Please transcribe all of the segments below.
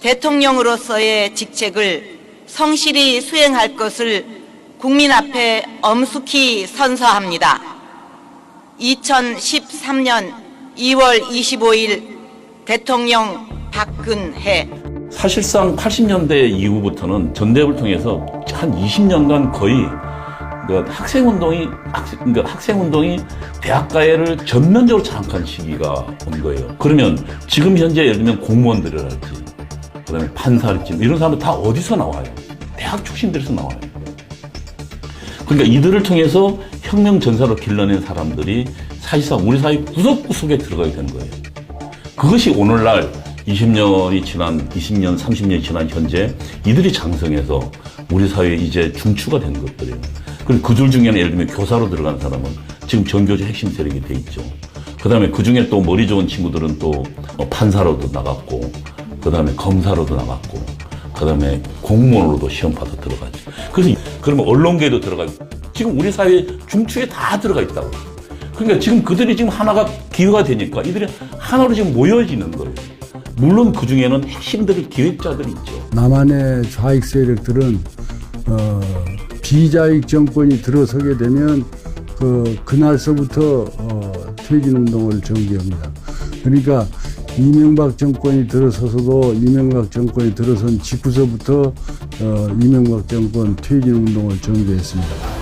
대통령으로서의 직책을 성실히 수행할 것을 국민 앞에 엄숙히 선서합니다. 2013년 2월 25일 대통령 박근혜. 사실상 80년대 이후부터는 전대협을 통해서 한 20년간 거의 학생운동이 대학가해를 전면적으로 장악한 시기가 온 거예요. 그러면 지금 현재 예를 들면 공무원들이랄지, 그 다음에 판사랄지, 이런 사람들 다 어디서 나와요? 대학 출신들에서 나와요. 그러니까 이들을 통해서 혁명 전사로 길러낸 사람들이 사실상 우리 사회 구석구석에 들어가게 되는 거예요. 그것이 오늘날 20년, 30년이 지난 현재 이들이 장성해서 우리 사회에 이제 중추가 된 것들이에요. 그리고 그들 중에는 예를 들면 교사로 들어간 사람은 지금 전교조 핵심 세력이 돼 있죠. 그 다음에 그 중에 또 머리 좋은 친구들은 또 판사로도 나갔고, 그 다음에 검사로도 나갔고, 그 다음에 공무원으로도 시험 봐서 들어가죠. 그래서 그러면 언론계에도 들어가고, 지금 우리 사회 중추에 다 들어가 있다고. 그러니까 지금 그들이 지금 하나가 기회가 되니까 이들이 하나로 지금 모여지는 거예요. 물론 그 중에는 핵심들, 기획자들이 있죠. 남한의 좌익 세력들은 비자익 정권이 들어서게 되면 그날서부터 퇴진운동을 전개합니다. 그러니까 이명박 정권이 들어서서도 이명박 정권이 들어선 직후서부터 이명박 정권 퇴진운동을 전개했습니다.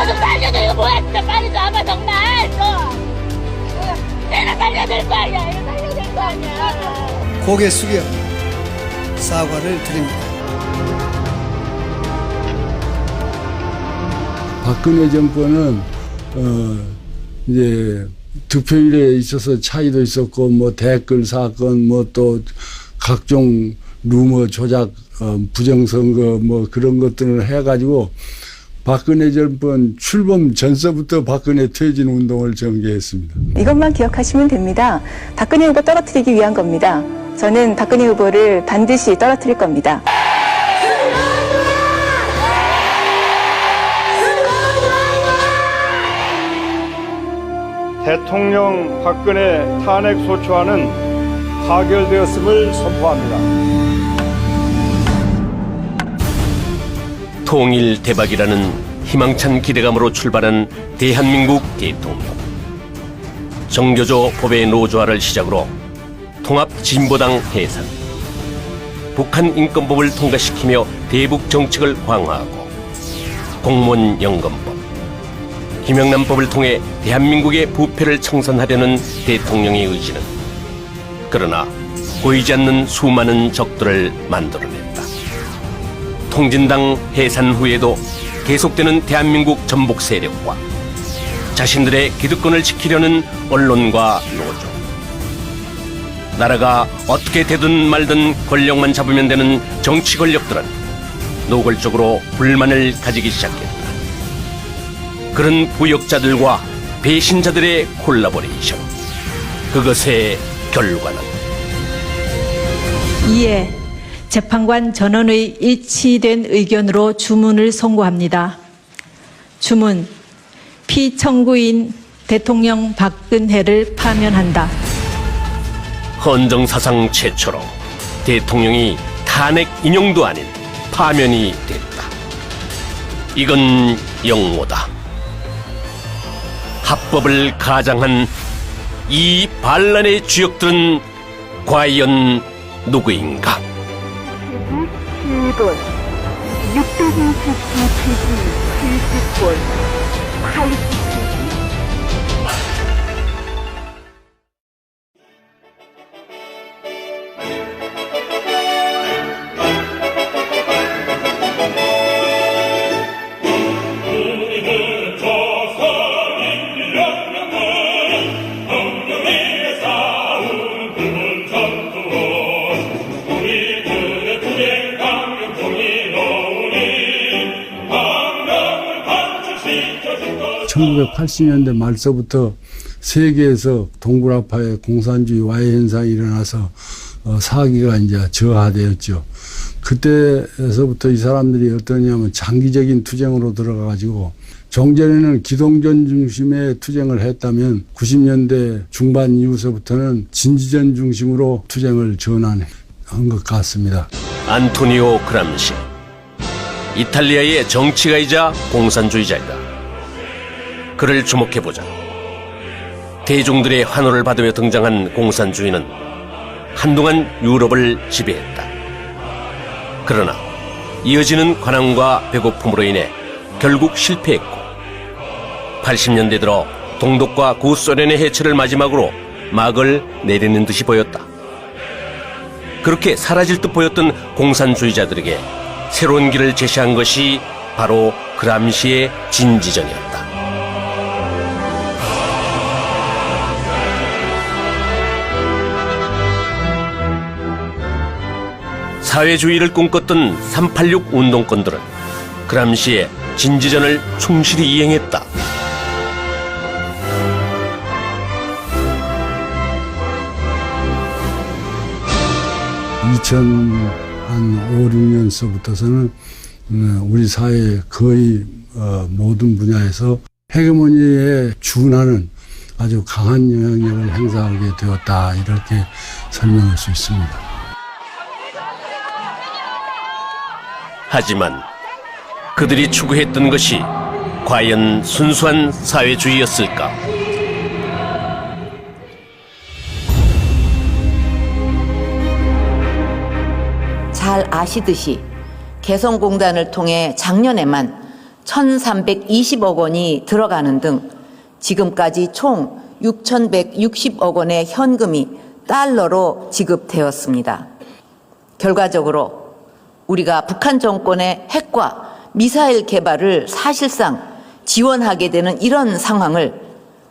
좀 살려줘. 이거 뭐야 진짜. 빨리 잡아 정말. 내가 살려야 될 거 아니야. 이거 살려야 될 거 아니야. 고개 숙여 사과를 드립니다. 박근혜 정권은 이제 득표율에 있어서 차이도 있었고, 뭐 댓글 사건, 뭐 또 각종 루머 조작, 부정선거 뭐 그런 것들을 해가지고 박근혜 정권 출범 전서부터 박근혜 퇴진 운동을 전개했습니다. 이것만 기억하시면 됩니다. 박근혜 후보 떨어뜨리기 위한 겁니다. 저는 박근혜 후보를 반드시 떨어뜨릴 겁니다. 대통령 박근혜 탄핵 소추안은 타결되었음을 선포합니다. 통일 대박이라는 희망찬 기대감으로 출발한 대한민국 대통령. 정교조 법의 노조화를 시작으로 통합진보당 해산, 북한 인권법을 통과시키며 대북 정책을 강화하고 공무원 연금법, 김영란법을 통해 대한민국의 부패를 청산하려는 대통령의 의지는 그러나 보이지 않는 수많은 적들을 만들어냈다. 통진당 해산 후에도 계속되는 대한민국 전복 세력과 자신들의 기득권을 지키려는 언론과 노조, 나라가 어떻게 되든 말든 권력만 잡으면 되는 정치 권력들은 노골적으로 불만을 가지기 시작했다. 그런 부역자들과 배신자들의 콜라보레이션, 그것의 결과는 이에 재판관 전원의 일치된 의견으로 주문을 선고합니다. 주문, 피청구인 대통령 박근혜를 파면한다. 헌정사상 최초로 대통령이 탄핵 인용도 아닌 파면이 됐다. 이건 영모다. 합법을 가장한 이 반란의 주역들은 과연 누구인가? 2번 627기 70번 80. 1980년대 말서부터 세계에서 동굴 아파의 공산주의 와해 현상이 일어나서 사기가 이제 저하되었죠. 그때에서부터 이 사람들이 어떠냐면 장기적인 투쟁으로 들어가가지고 종전에는 기동전 중심의 투쟁을 했다면 90년대 중반 이후서부터는 진지전 중심으로 투쟁을 전환한 것 같습니다. 안토니오 그람시, 이탈리아의 정치가이자 공산주의자이다. 그를 주목해보자. 대중들의 환호를 받으며 등장한 공산주의는 한동안 유럽을 지배했다. 그러나 이어지는 관항과 배고픔으로 인해 결국 실패했고 80년대 들어 동독과 구소련의 해체를 마지막으로 막을 내리는 듯이 보였다. 그렇게 사라질 듯 보였던 공산주의자들에게 새로운 길을 제시한 것이 바로 그람시의 진지전이었다. 사회주의를 꿈꿨던 386 운동권들은 그람시의 진지전을 충실히 이행했다. 2005, 6년서부터서는 우리 사회 거의 모든 분야에서 헤게모니에 준하는 아주 강한 영향력을 행사하게 되었다, 이렇게 설명할 수 있습니다. 하지만 그들이 추구했던 것이 과연 순수한 사회주의였을까? 잘 아시듯이 개성공단을 통해 작년에만 1,320억 원이 들어가는 등 지금까지 총 6,160억 원의 현금이 달러로 지급되었습니다. 결과적으로 우리가 북한 정권의 핵과 미사일 개발을 사실상 지원하게 되는 이런 상황을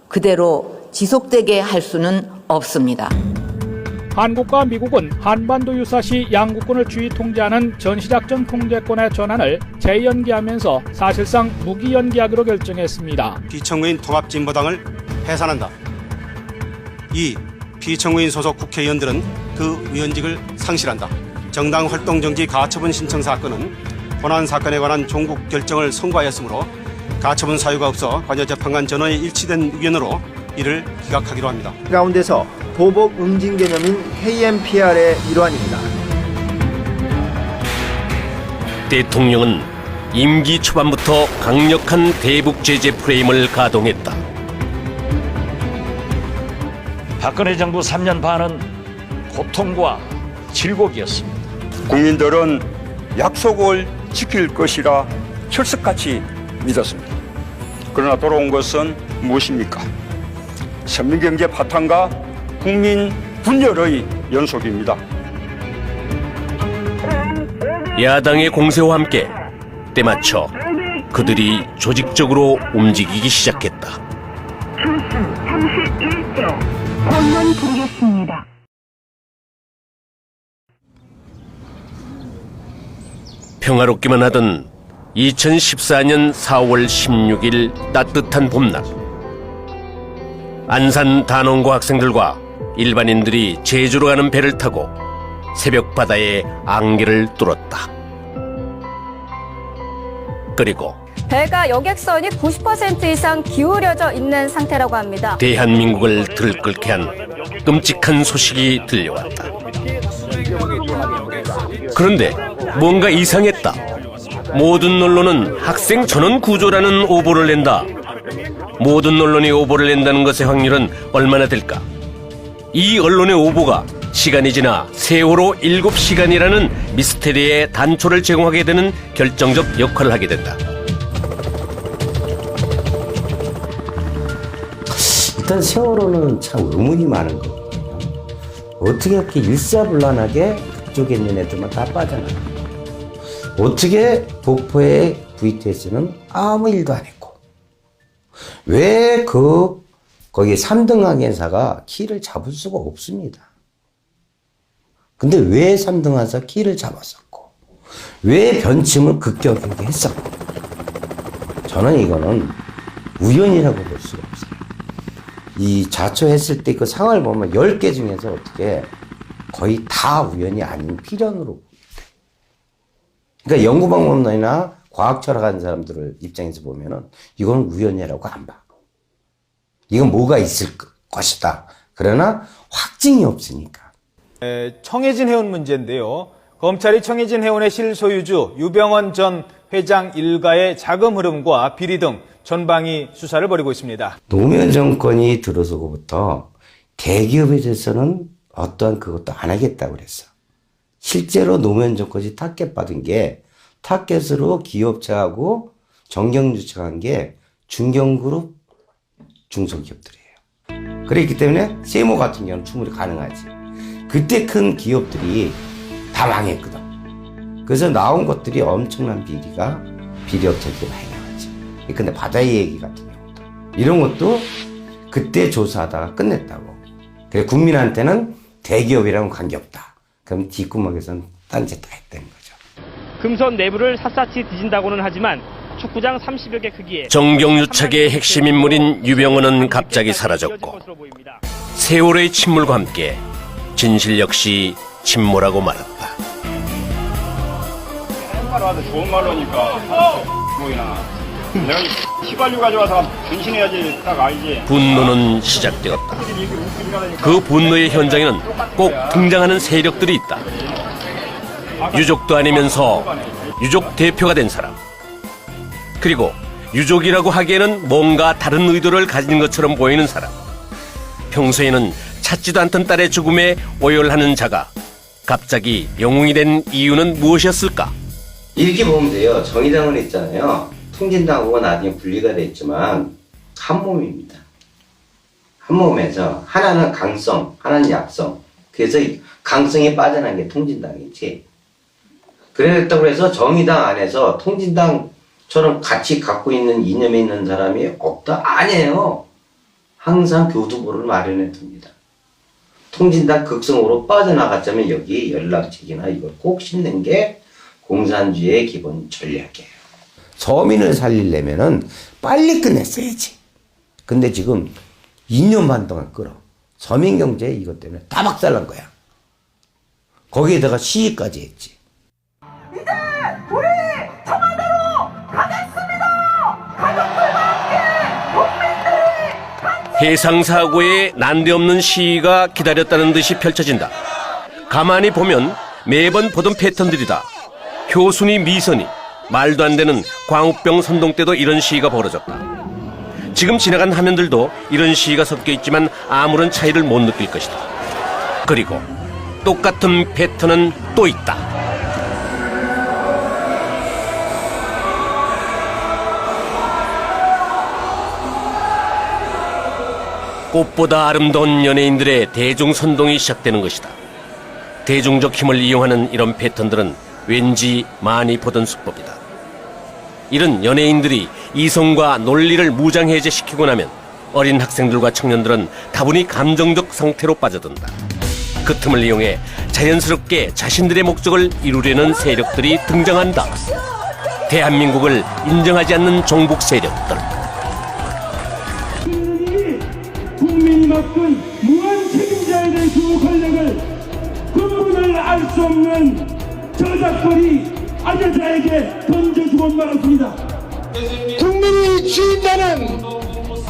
그대로 지속되게 할 수는 없습니다. 한국과 미국은 한반도 유사시 양국군을 주의 통제하는 전시작전 통제권의 전환을 재연기하면서 사실상 무기연기하기로 결정했습니다. 피청구인 통합진보당을 해산한다. 2. 피청구인 소속 국회의원들은 그 의원직을 상실한다. 정당 활동정지 가처분 신청 사건은 호난 사건에 관한 종국 결정을 선고하였으므로 가처분 사유가 없어 관여재판관 전원의 일치된 의견으로 이를 기각하기로 합니다. 가운데서 보복 응징 개념인 KMPR의 일환입니다. 대통령은 임기 초반부터 강력한 대북 제재 프레임을 가동했다. 박근혜 정부 3년 반은 고통과 질곡이었습니다. 국민들은 약속을 지킬 것이라 철석같이 믿었습니다. 그러나 돌아온 것은 무엇입니까? 선민경제 파탄과 국민 분열의 연속입니다. 야당의 공세와 함께 때맞춰 그들이 조직적으로 움직이기 시작했다. 조수 31조 공문 드리겠습니다. 평화롭기만 하던 2014년 4월 16일 따뜻한 봄날, 안산 단원고 학생들과 일반인들이 제주로 가는 배를 타고 새벽 바다에 안개를 뚫었다. 그리고 배가 여객선이 90% 이상 기울여져 있는 상태라고 합니다. 대한민국을 들끓게 한 끔찍한 소식이 들려왔다. 그런데 뭔가 이상했다. 모든 언론은 학생 전원 구조라는 오보를 낸다. 모든 언론이 오보를 낸다는 것의 확률은 얼마나 될까? 이 언론의 오보가 시간이 지나 세월호 7시간이라는 미스테리의 단초를 제공하게 되는 결정적 역할을 하게 된다. 일단 세월호는 참 의문이 많은 거거든요. 어떻게 이렇게 일사불란하게 그쪽에 있는 애들만 다 빠져나가? 어떻게 목포의 VTS는 아무 일도 안 했고, 왜 거기 3등 항해사가 키를 잡을 수가 없습니다. 근데 왜 3등 항해사 키를 잡았었고, 왜 변침을 급격하게 했었고, 저는 이거는 우연이라고 볼 수가 없어요. 이 자초했을 때 그 상황을 보면 10개 중에서 어떻게 거의 다 우연이 아닌 필연으로. 그러니까 연구방법론이나 과학 철학하는 사람들을 입장에서 보면은 이건 우연이라고 안 봐. 이건 뭐가 있을 것이다. 그러나 확증이 없으니까. 청해진 해운 문제인데요. 검찰이 청해진 해운의 실소유주 유병헌 전 회장 일가의 자금 흐름과 비리 등 전방위 수사를 벌이고 있습니다. 노무현 정권이 들어서고부터 대기업에 대해서는 어떠한 그것도 안 하겠다고 그랬어. 실제로 노무현 정권이 타켓 받은 게 타켓으로 기업체하고 정경유착한 게 중견그룹 중소기업들이에요. 그렇기 때문에 세모 같은 경우는 충분히 가능하지. 그때 큰 기업들이 다 망했거든. 그래서 나온 것들이 엄청난 비리업체들이 많이 나왔지. 근데 바다의 얘기 같은 경우도 이런 것도 그때 조사하다가 끝냈다고. 그래 국민한테는 대기업이랑은 관계없다. 그럼 뒷구멍에서는 딴짓 다 했다는 거죠. 금선 내부를 샅샅이 뒤진다고는 하지만 축구장 30여 개 크기의 정경유착의 핵심 인물인 유병헌은 갑자기 사라졌고 세월의 침몰과 함께 진실 역시 침몰하고 말았다. 말로 하도 좋은 말로니까 뭐이나 내가 휘발유 가져와서 변신해야지 딱 알지. 분노는 시작되었다. 그 분노의 현장에는 꼭 등장하는 세력들이 있다. 유족도 아니면서 유족 대표가 된 사람, 그리고 유족이라고 하기에는 뭔가 다른 의도를 가진 것처럼 보이는 사람, 평소에는 찾지도 않던 딸의 죽음에 오열하는 자가 갑자기 영웅이 된 이유는 무엇이었을까? 이렇게 보면 돼요. 정의당은 있잖아요. 통진당하고 나중에 분리가 됐지만 한 몸입니다. 한 몸에서 하나는 강성, 하나는 약성. 그래서 강성이 빠져난 게 통진당이지. 그랬다고 해서 정의당 안에서 통진당처럼 같이 갖고 있는 이념에 있는 사람이 없다? 아니에요. 항상 교두보를 마련해 둡니다. 통진당 극성으로 빠져나갔자면 여기 연락책이나 이걸 꼭 싣는 게 공산주의의 기본 전략이에요. 서민을 살리려면은 빨리 끝냈어야지. 근데 지금 2년 반 동안 끌어. 서민경제 이것 때문에 다 박살난 거야. 거기에다가 시위까지 했지. 이제 우리 청와대로 가겠습니다. 가족들과 함께 국민들이 해상사고에 난데없는 시위가 기다렸다는 듯이 펼쳐진다. 가만히 보면 매번 보던 패턴들이다. 효순이 미선이, 말도 안 되는 광우병 선동 때도 이런 시위가 벌어졌다. 지금 지나간 화면들도 이런 시위가 섞여 있지만 아무런 차이를 못 느낄 것이다. 그리고 똑같은 패턴은 또 있다. 꽃보다 아름다운 연예인들의 대중선동이 시작되는 것이다. 대중적 힘을 이용하는 이런 패턴들은 왠지 많이 보던 수법이다. 이런 연예인들이 이성과 논리를 무장해제시키고 나면 어린 학생들과 청년들은 다분히 감정적 상태로 빠져든다. 그 틈을 이용해 자연스럽게 자신들의 목적을 이루려는 세력들이 등장한다. 대한민국을 인정하지 않는 종북 세력들. 국민이 맡은 무한 책임자에 대한 그 권력을 그분을 알 수 없는 저작권이 아재자에게 던져주고 말았습니다. 국민이 주인되는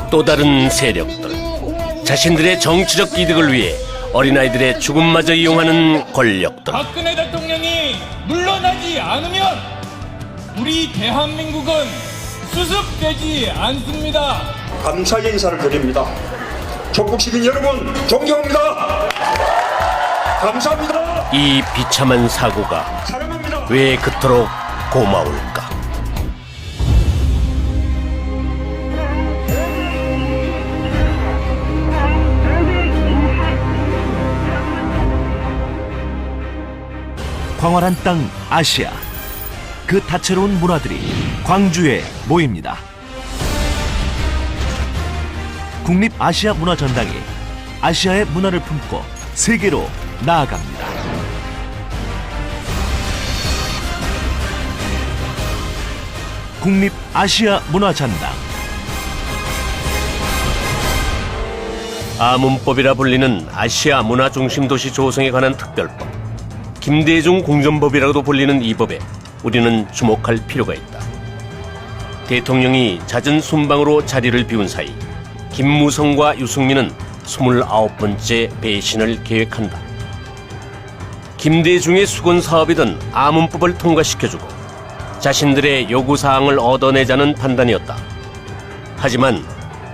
또 다른 세력들, 자신들의 정치적 이득을 위해 어린아이들의 죽음마저 이용하는 권력들. 박근혜 대통령이 물러나지 않으면 우리 대한민국은 수습되지 않습니다. 감사의 인사를 드립니다. 전국 시민 여러분 존경합니다. 감사합니다. 이 비참한 사고가 왜 그토록 고마울까? 광활한 땅 아시아. 그 다채로운 문화들이 광주에 모입니다. 국립아시아문화전당이 아시아의 문화를 품고 세계로 나아갑니다. 국립아시아문화전당 아문법이라 불리는 아시아 문화중심 도시 조성에 관한 특별법, 김대중 공전법이라고도 불리는 이 법에 우리는 주목할 필요가 있다. 대통령이 잦은 순방으로 자리를 비운 사이 김무성과 유승민은 29번째 배신을 계획한다. 김대중의 수건 사업이던 아문법을 통과시켜주고 자신들의 요구사항을 얻어내자는 판단이었다. 하지만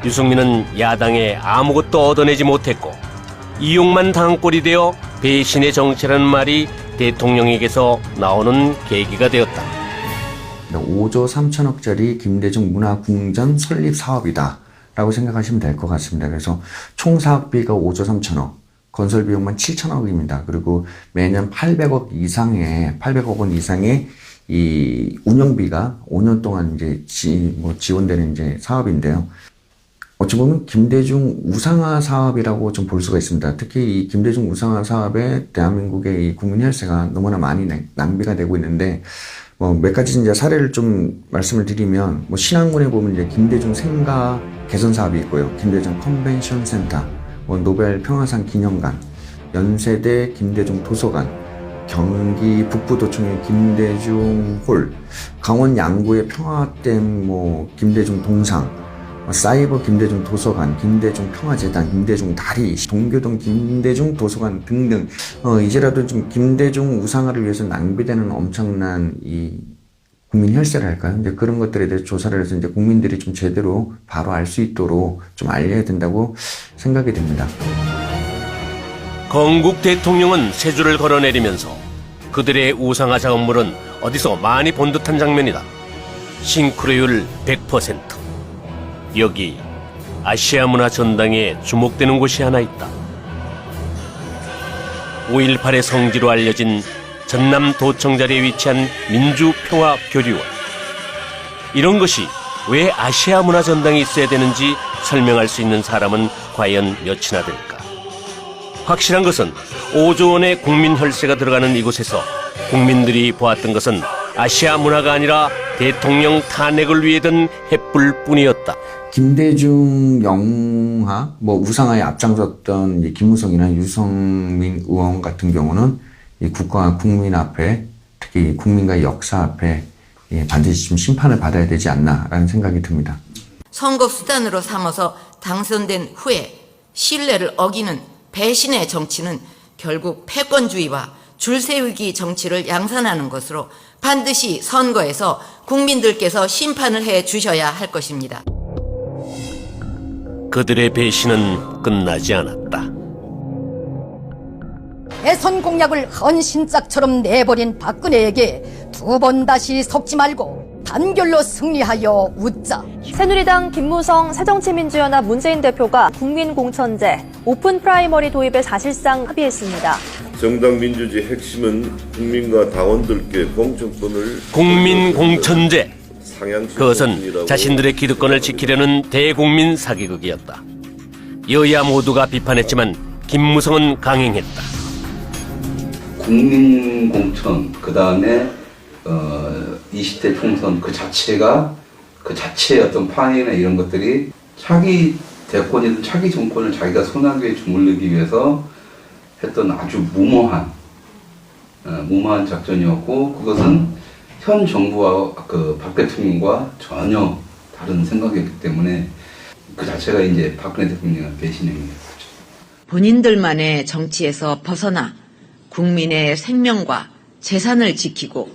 유승민은 야당에 아무것도 얻어내지 못했고 이용만 당한 꼴이 되어 배신의 정치라는 말이 대통령에게서 나오는 계기가 되었다. 5조 3천억짜리 김대중 문화궁전 설립 사업이다 라고 생각하시면 될 것 같습니다. 그래서 총 사업비가 5조 3천억, 건설 비용만 7천억입니다. 그리고 매년 800억 원 이상의 이 운영비가 5년 동안 이제 지원되는 이제 사업인데요. 어찌 보면 김대중 우상화 사업이라고 좀 볼 수가 있습니다. 특히 이 김대중 우상화 사업에 대한민국의 이 국민 혈세가 너무나 많이 낭비가 되고 있는데, 몇 가지 이제 사례를 좀 말씀을 드리면, 신안군에 보면 이제 김대중 생가 개선 사업이 있고요. 김대중 컨벤션 센터, 노벨 평화상 기념관, 연세대 김대중 도서관, 경기 북부도청의 김대중 홀, 강원 양구의 평화댐 김대중 동상, 사이버 김대중 도서관, 김대중 평화재단, 김대중 다리, 동교동 김대중 도서관 등등, 이제라도 좀 김대중 우상화를 위해서 낭비되는 엄청난 이 국민 혈세를 할까요? 이제 그런 것들에 대해서 조사를 해서 이제 국민들이 좀 제대로 바로 알 수 있도록 좀 알려야 된다고 생각이 됩니다. 건국 대통령은 세 줄을 걸어내리면서 그들의 우상화 작업물은 어디서 많이 본 듯한 장면이다. 싱크로율 100%. 여기 아시아 문화 전당에 주목되는 곳이 하나 있다. 5.18의 성지로 알려진 전남 도청자리에 위치한 민주평화교류원. 이런 것이 왜 아시아 문화 전당에 있어야 되는지 설명할 수 있는 사람은 과연 몇이나 될까? 확실한 것은 5조 원의 국민 혈세가 들어가는 이곳에서 국민들이 보았던 것은 아시아 문화가 아니라 대통령 탄핵을 위해던 횃불뿐이었다. 김대중 영화, 우상화에 앞장섰던 이 김무성이나 유성민 의원 같은 경우는 이 국가와 국민 앞에, 특히 국민과의 역사 앞에 반드시 좀 심판을 받아야 되지 않나라는 생각이 듭니다. 선거 수단으로 삼아서 당선된 후에 신뢰를 어기는 배신의 정치는 결국 패권주의와 줄세우기 정치를 양산하는 것으로 반드시 선거에서 국민들께서 심판을 해 주셔야 할 것입니다. 그들의 배신은 끝나지 않았다. 대선 공약을 헌신짝처럼 내버린 박근혜에게 두 번 다시 속지 말고 단결로 승리하여 웃자. 새누리당 김무성 새정치민주연합 문재인 대표가 국민공천제, 오픈 프라이머리 도입에 사실상 합의했습니다. 정당 민주주의 핵심은 국민과 당원들께 공천권을 국민공천제. 그것은 자신들의 기득권을 지키려는 대국민 사기극이었다. 여야 모두가 비판했지만 김무성은 강행했다. 국민공천, 그 다음에 20대 총선 그 자체의 어떤 판이나 이런 것들이 차기 대권이든 차기 정권을 자기가 손아귀에 주물르기 위해서 했던 아주 무모한 작전이었고, 그것은 현 정부와 박 대통령과 전혀 다른 생각이었기 때문에 그 자체가 이제 박근혜 대통령의 배신행위였죠. 본인들만의 정치에서 벗어나 국민의 생명과 재산을 지키고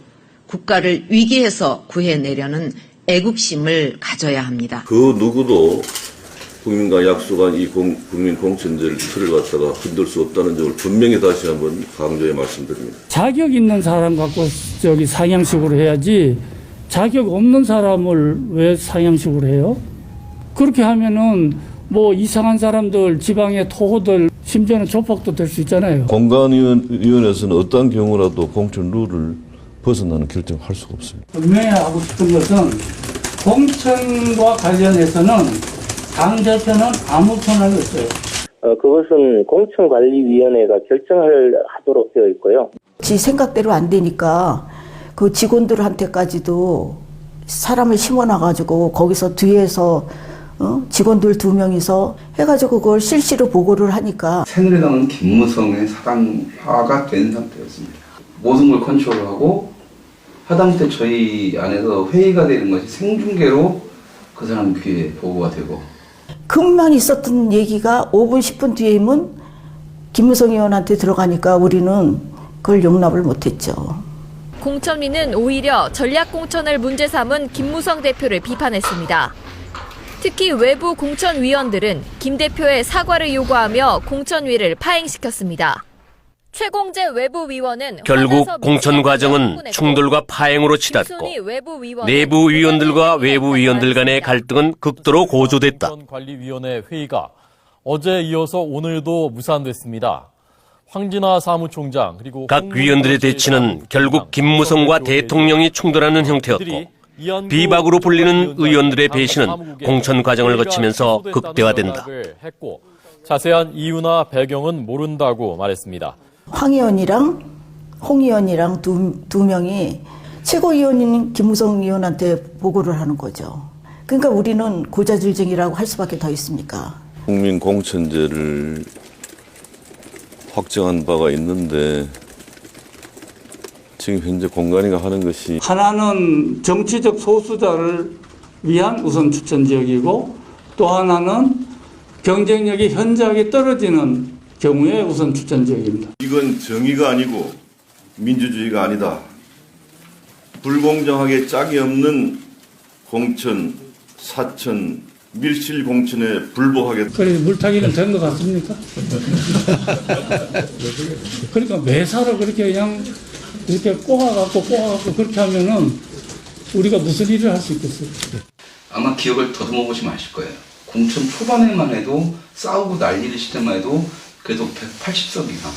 국가를 위기에서 구해내려는 애국심을 가져야 합니다. 그 누구도 국민과 약속한 이 국민 공천제를 틀을 갖다가 흔들 수 없다는 점을 분명히 다시 한번 강조해 말씀드립니다. 자격 있는 사람 갖고 상향식으로 해야지 자격 없는 사람을 왜 상향식으로 해요? 그렇게 하면은 이상한 사람들, 지방의 토호들, 심지어는 조폭도 될 수 있잖아요. 공관위원회에서는 어떤 경우라도 공천 룰을 벗어나는 결정을 할 수가 없습니다. 분명히 하고 싶은 것은 공천과 관련해서는 당 대표는 아무 권한이 없어요. 그것은 공천관리위원회가 결정하도록 되어 있고요. 지 생각대로 안 되니까 그 직원들한테까지도 사람을 심어놔가지고 거기서 뒤에서 직원들 2명이서 해가지고 그걸 실시로 보고를 하니까 새누리당은 김무성의 사당화가 된 상태였습니다. 모든 걸 컨트롤하고 하다못해 저희 안에서 회의가 되는 것이 생중계로 그 사람 귀에 보고가 되고 금방 있었던 얘기가 5분 10분 뒤에면 김무성 의원한테 들어가니까 우리는 그걸 용납을 못했죠. 공천위는 오히려 전략공천을 문제 삼은 김무성 대표를 비판했습니다. 특히 외부 공천위원들은 김 대표의 사과를 요구하며 공천위를 파행시켰습니다. 최공재 외부위원은 결국 공천 과정은 충돌과 파행으로 치닫고 내부 위원들과 외부 위원들 간의 갈등은 극도로 고조됐다. 관리위원회 회의가 어제 이어서 오늘도 무산됐습니다. 황진화 사무총장 그리고 각 위원들의 대치는 결국 김무성과 대통령이 충돌하는 형태였고 비박으로 불리는 의원들의 배신은 공천 과정을 거치면서 극대화된다. 자세한 이유나 배경은 모른다고 말했습니다. 황 의원이랑 홍 의원이랑 두 명이 최고위원인 김무성 의원한테 보고를 하는 거죠. 그러니까 우리는 고자질증이라고 할 수밖에 더 있습니까? 국민 공천제를 확정한 바가 있는데 지금 현재 공관위가 하는 것이 하나는 정치적 소수자를 위한 우선 추천 지역이고 또 하나는 경쟁력이 현저하게 떨어지는 경우에 우선 추천 지역입니다. 이건 정의가 아니고 민주주의가 아니다. 불공정하게 짝이 없는 공천, 사천, 밀실 공천에 불복하겠다. 그래 물타기는 된 것 같습니까? 그러니까 매사를 그렇게 그냥 이렇게 꼬아갖고 그렇게 하면은 우리가 무슨 일을 할 수 있겠어요? 아마 기억을 더듬어 보시면 아실 거예요. 공천 초반에만 해도 싸우고 난리를 시대만 해도 그래도 180석 이상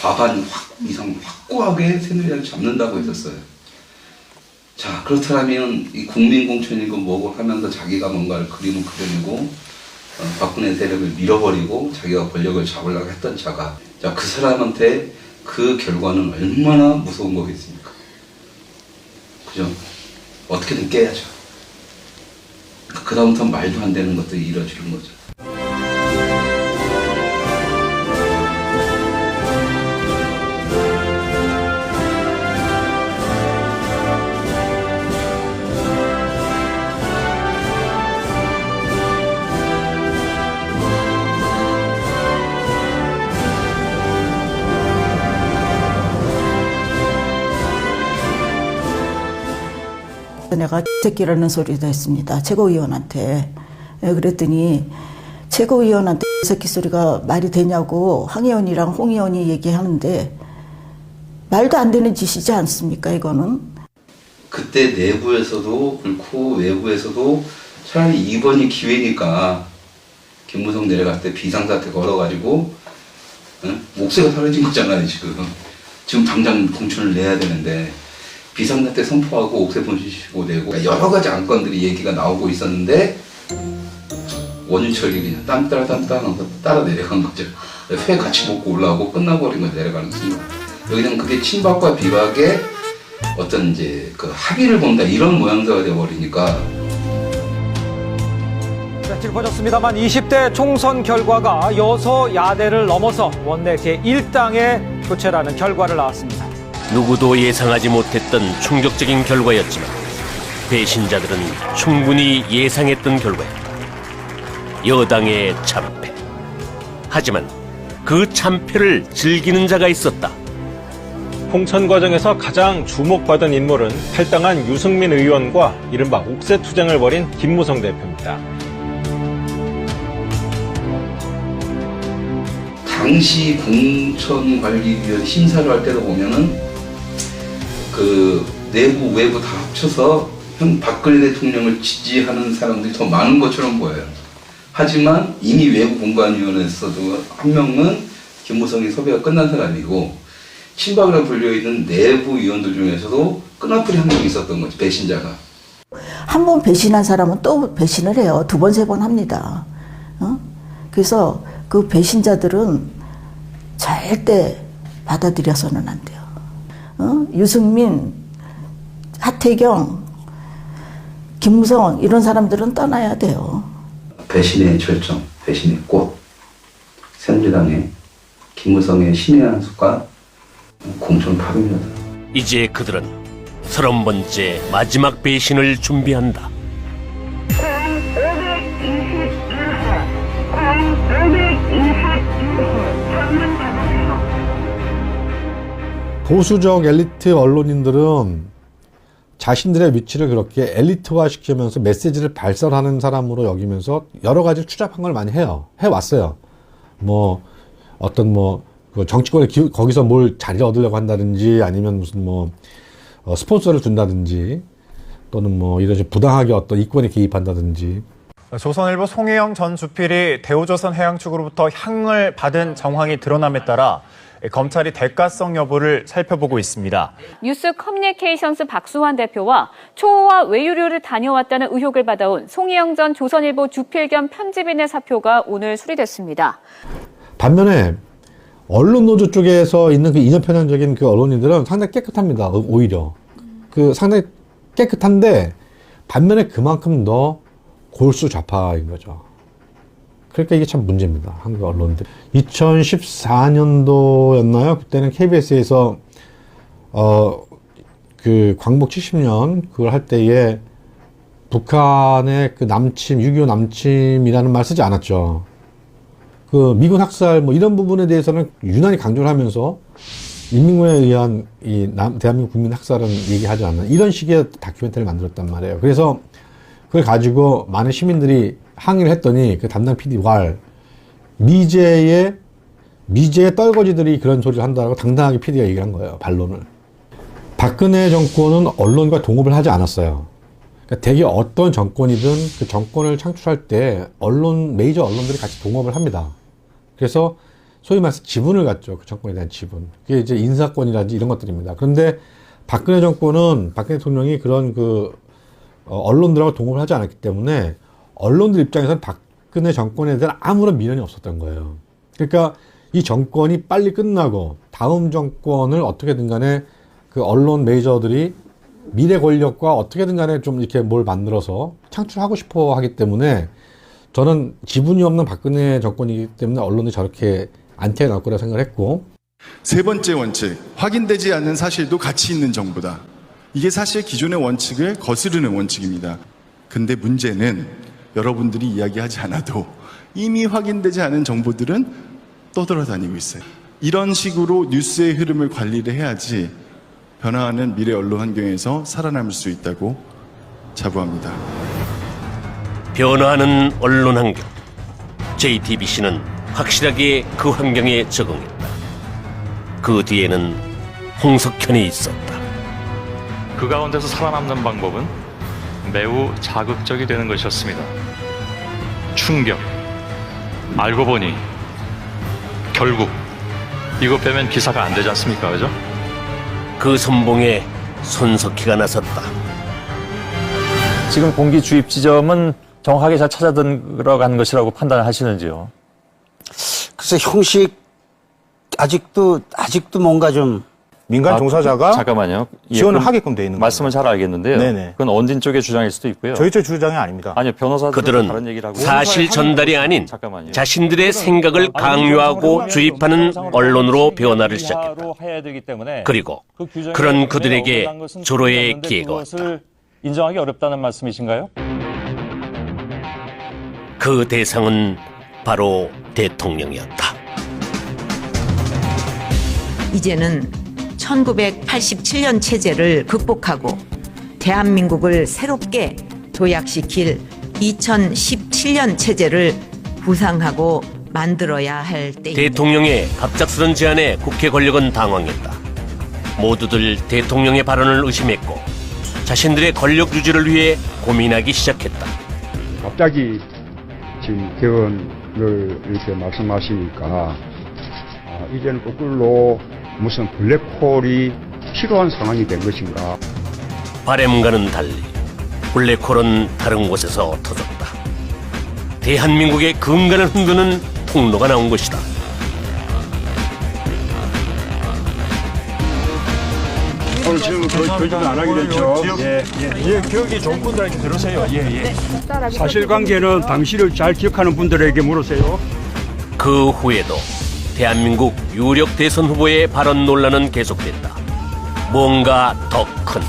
과반 이상 확고하게 새누리당을 잡는다고 했었어요. 자, 그렇다면 이 국민공천이고 뭐고 하면서 자기가 뭔가를 그림을 그려내고 박근혜 세력을 밀어버리고 자기가 권력을 잡으려고 했던 자가 자, 그 사람한테 그 결과는 얼마나 무서운 거겠습니까? 그죠? 어떻게든 깨야죠. 그 다음부터 말도 안 되는 것들이 이루어지는 거죠. 내가 새끼라는 소리도 했습니다. 최고위원한테. 그랬더니 최고위원한테 새끼 소리가 말이 되냐고 황 의원이랑 홍 의원이 얘기하는데 말도 안 되는 짓이지 않습니까, 이거는? 그때 내부에서도 그렇고 외부에서도 차라리 이번이 기회니까 김무성 내려갈 때 비상사태 걸어가지고 목소리가 사라진 거잖아요, 지금. 지금 당장 공천을 내야 되는데 비상사태 선포하고 옥새 분실시고 내고 여러 가지 안건들이 얘기가 나오고 있었는데 원유철이 그냥 땀 따라 내려간 거죠. 회 같이 먹고 올라오고 끝나버린 거 내려가는 순간. 그냥 그게 친박과 비박의 어떤 이제 그 합의를 본다 이런 모양새가 되어버리니까. 짚어졌습니다만 20대 총선 결과가 여소야대를 넘어서 원내 제1당의 교체라는 결과를 낳았습니다. 누구도 예상하지 못했던 충격적인 결과였지만 배신자들은 충분히 예상했던 결과였다. 여당의 참패. 하지만 그 참패를 즐기는 자가 있었다. 공천 과정에서 가장 주목받은 인물은 탈당한 유승민 의원과 이른바 옥새 투쟁을 벌인 김무성 대표입니다. 당시 공천관리위원 심사를 할 때도 보면은 그 내부 외부 다 합쳐서 박근혜 대통령을 지지하는 사람들이 더 많은 것처럼 보여요. 하지만 이미 외부 공관위원회에서도 한 명은 김무성이 섭외가 끝난 사람이고 친박이라 불려있는 내부 위원들 중에서도 끈앞풀이 한 명 있었던 거지, 배신자가. 한 번 배신한 사람은 또 배신을 해요. 2번, 3번 합니다. 그래서 그 배신자들은 절대 받아들여서는 안 돼요. 유승민, 하태경, 김무성 이런 사람들은 떠나야 돼요. 배신의 절정, 배신의 꽃, 새누리당의 김무성의 신의 한 수가 공천 파괴입니다. 이제 그들은 30번째 마지막 배신을 준비한다. 보수적 엘리트 언론인들은 자신들의 위치를 그렇게 엘리트화 시키면서 메시지를 발설하는 사람으로 여기면서 여러 가지 추잡한 걸 많이 해요. 해왔어요. 뭐 어떤 그 정치권에 거기서 뭘 자리를 얻으려고 한다든지 아니면 무슨 스폰서를 준다든지 또는 이런 식으로 부당하게 어떤 이권에 개입한다든지. 조선일보 송혜영 전 주필이 대우조선 해양 측으로부터 향을 받은 정황이 드러남에 따라 검찰이 대가성 여부를 살펴보고 있습니다. 뉴스 커뮤니케이션스 박수환 대표와 초호화 외유료를 다녀왔다는 의혹을 받아온 송혜영 전 조선일보 주필 겸 편집인의 사표가 오늘 수리됐습니다. 반면에 언론 노조 쪽에서 있는 그 이념 편향적인 그 언론인들은 상당히 깨끗합니다. 오히려 상당히 깨끗한데 반면에 그만큼 더 골수 좌파인 거죠. 그러니까 이게 참 문제입니다. 한국 언론들. 2014년도였나요? 그때는 KBS에서 그 광복 70년 그걸 할 때에 북한의 그 남침, 6.25 남침이라는 말 쓰지 않았죠. 그 미군 학살 이런 부분에 대해서는 유난히 강조를 하면서 인민군에 의한 대한민국 국민 학살은 얘기하지 않는 이런 식의 다큐멘터리를 만들었단 말이에요. 그래서 그걸 가지고 많은 시민들이 항의를 했더니 그 담당 PD 미제의 떨거지들이 그런 소리를 한다고 당당하게 PD가 얘기를 한 거예요. 반론을. 박근혜 정권은 언론과 동업을 하지 않았어요. 그러니까 대개 어떤 정권이든 그 정권을 창출할 때 메이저 언론들이 같이 동업을 합니다. 그래서 소위 말해서 지분을 갖죠. 그 정권에 대한 지분. 그게 이제 인사권이라든지 이런 것들입니다. 그런데 박근혜 대통령이 그런 언론들하고 동업을 하지 않았기 때문에 언론들 입장에서는 박근혜 정권에 대한 아무런 미련이 없었던 거예요. 그러니까 이 정권이 빨리 끝나고 다음 정권을 어떻게든 간에 그 언론 메이저들이 미래 권력과 어떻게든 간에 좀 이렇게 뭘 만들어서 창출하고 싶어 하기 때문에 저는 지분이 없는 박근혜 정권이기 때문에 언론이 저렇게 안티에 나올 거라 생각을 했고. 세 번째 원칙, 확인되지 않는 사실도 가치 있는 정보다. 이게 사실 기존의 원칙을 거스르는 원칙입니다. 근데 문제는 여러분들이 이야기하지 않아도 이미 확인되지 않은 정보들은 떠돌아다니고 있어요. 이런 식으로 뉴스의 흐름을 관리를 해야지 변화하는 미래 언론 환경에서 살아남을 수 있다고 자부합니다. 변화하는 언론 환경. JTBC는 확실하게 그 환경에 적응했다. 그 뒤에는 홍석현이 있었다. 그 가운데서 살아남는 방법은 매우 자극적이 되는 것이었습니다. 충격. 알고 보니 결국 이거 빼면 기사가 안 되지 않습니까? 그죠? 그 선봉에 손석희가 나섰다. 지금 공기 주입 지점은 정확하게 잘 찾아 들어간 것이라고 판단하시는지요? 그래서 형식 아직도 뭔가 좀 민간 종사자가 잠깐만요. 지원을 하게끔 돼 있는 말씀은 잘 알겠는데요. 네네. 그건 언진 쪽의 주장일 수도 있고요. 저희 쪽 주장이 아닙니다. 아니요, 변호사들은 다른 얘기를 그들은 하고 사실 전달이 아닌 자신들의 생각을 강요하고 주입하는 언론으로 변화를 시작했다. 그리고 그런 그들에게 조로의 기회가 왔다. 인정하기 어렵다는 말씀이신가요? 그 대상은 바로 대통령이었다. 이제는 1987년 체제를 극복하고 대한민국을 새롭게 도약시킬 2017년 체제를 구상하고 만들어야 할 때입니다. 대통령의 갑작스런 제안에 국회 권력은 당황했다. 모두들 대통령의 발언을 의심했고 자신들의 권력 유지를 위해 고민하기 시작했다. 갑자기 지금 개헌을 이렇게 말씀하시니까 이제는 거꾸로 무슨 블랙홀이 필요한 상황이 된 것인가. 바램과는 달리 블랙홀은 다른 곳에서 터졌다. 대한민국의 근간을 흔드는 통로가 나온 것이다. 오늘 지금 교육을 안 하기로 했죠. 기억이 좋은 분들에게 들으세요. 사실관계는 당시를 잘 기억하는 분들에게 물으세요. 그 후에도 대한민국 유력 대선 후보의 발언 논란은 계속됐다. 뭔가 더 큰,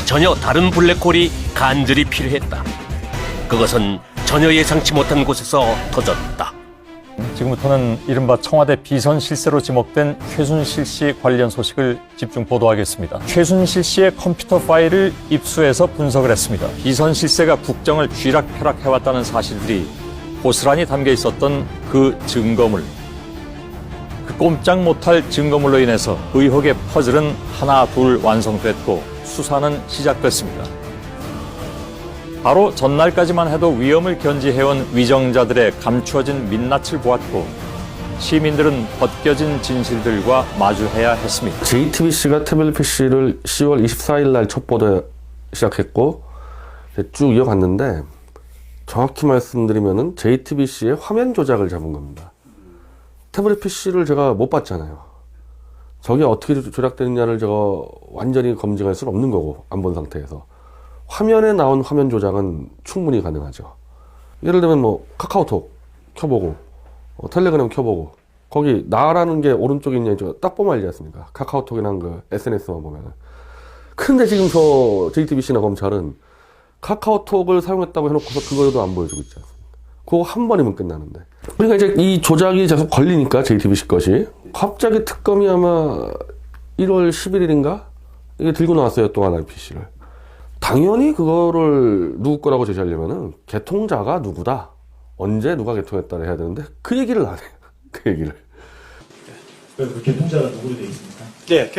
전혀 다른 블랙홀이 간절히 필요했다. 그것은 전혀 예상치 못한 곳에서 터졌다. 지금부터는 이른바 청와대 비선 실세로 지목된 최순실 씨 관련 소식을 집중 보도하겠습니다. 최순실 씨의 컴퓨터 파일을 입수해서 분석을 했습니다. 비선 실세가 국정을 쥐락펴락해왔다는 사실들이 고스란히 담겨 있었던 그 증거물. 그 꼼짝 못할 증거물로 인해서 의혹의 퍼즐은 하나 둘 완성됐고 수사는 시작됐습니다. 바로 전날까지만 해도 위험을 견지해온 위정자들의 감추어진 민낯을 보았고 시민들은 벗겨진 진실들과 마주해야 했습니다. JTBC가 태블릿 PC를 10월 24일 날 첫 보도 시작했고 쭉 이어갔는데 정확히 말씀드리면은 JTBC의 화면 조작을 잡은 겁니다. 태블릿 PC를 제가 못 봤잖아요. 저게 어떻게 조작되느냐를 제가 완전히 검증할 수는 없는 거고 안 본 상태에서 화면에 나온 화면 조작은 충분히 가능하죠. 예를 들면 뭐 카카오톡 켜보고 텔레그램 켜보고 거기 나라는 게 오른쪽에 있냐 딱 보면 알지 않습니까? 카카오톡이나 그 SNS만 보면은. 근데 지금 저 JTBC나 검찰은 카카오톡을 사용했다고 해놓고서 그거도 안 보여주고 있지 않습니까? 그거 한 번이면 끝나는데. 그러니까 이제 이 조작이 계속 걸리니까 JTBC 것이 갑자기 특검이 아마 1월 11일인가 이게 들고 나왔어요. 또 하나의 PC를. 당연히 그거를 누구 거라고 제시하려면은 개통자가 누구다. 언제 누가 개통했다를 해야 되는데 그 얘기를 안 해요. 그 얘기를. 그 개통자가 누구로 되어 있습니까? 네,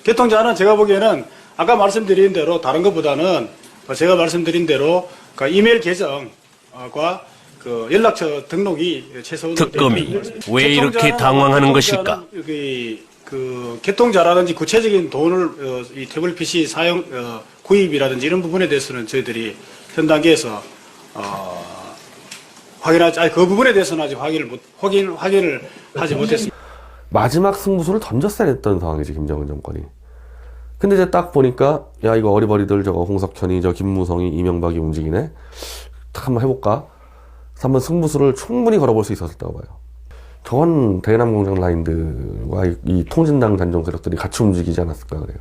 개통자는 제가 보기에는 아까 말씀드린 대로 다른 것보다는 제가 말씀드린 대로 그 이메일 계정과 그 연락처 등록이 최소 특검이 왜 이렇게 당황하는 것일까? 그 개통자라든지 구체적인 돈을 이 태블릿 PC 사용 구입이라든지 이런 부분에 대해서는 저희들이 현 단계에서 그 부분에 대해서는 아직 확인을 하지 못했습니다. 마지막 승부수를 던졌어야 했던 상황이지 김정은 정권이. 근데 이제 딱 보니까 야 이거 어리버리들 저거 홍석현이 저 김무성이 이명박이 움직이네. 딱 한번 해볼까? 그래서 한번 승부수를 충분히 걸어볼 수 있었다고 봐요. 저건 대남 공장 라인들과 이 통진당 단종 세력들이 같이 움직이지 않았을까 그래요.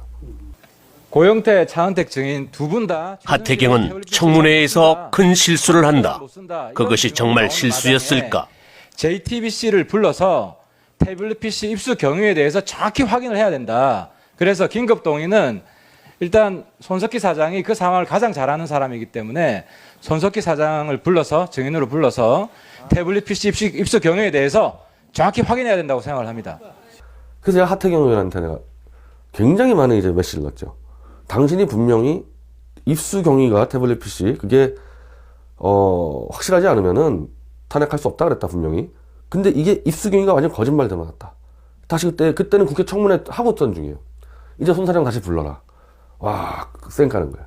고영태, 차은택 증인 두 분 다 하태경은 청문회에서 큰 실수를 한다. 그것이 정말 실수였을까? JTBC를 불러서 태블릿 PC 입수 경위에 대해서 정확히 확인을 해야 된다. 그래서 긴급동의는 일단 손석희 사장이 그 상황을 가장 잘 아는 사람이기 때문에 손석희 사장을 불러서 증인으로 불러서 태블릿 PC 입수 경위에 대해서 정확히 확인해야 된다고 생각을 합니다. 그래서 제가 하태경 의원한테 내가 굉장히 많은 이제 메시지를 넣었죠. 당신이 분명히 입수 경위가 태블릿 PC 그게 확실하지 않으면은 탄핵할 수 없다 그랬다 분명히. 근데 이게 입수 경위가 완전 거짓말 되어놨다. 다시 그때는 국회 청문회 하고 있던 중이에요. 이제 손 사장 다시 불러라. 와, 쌩까는 거야.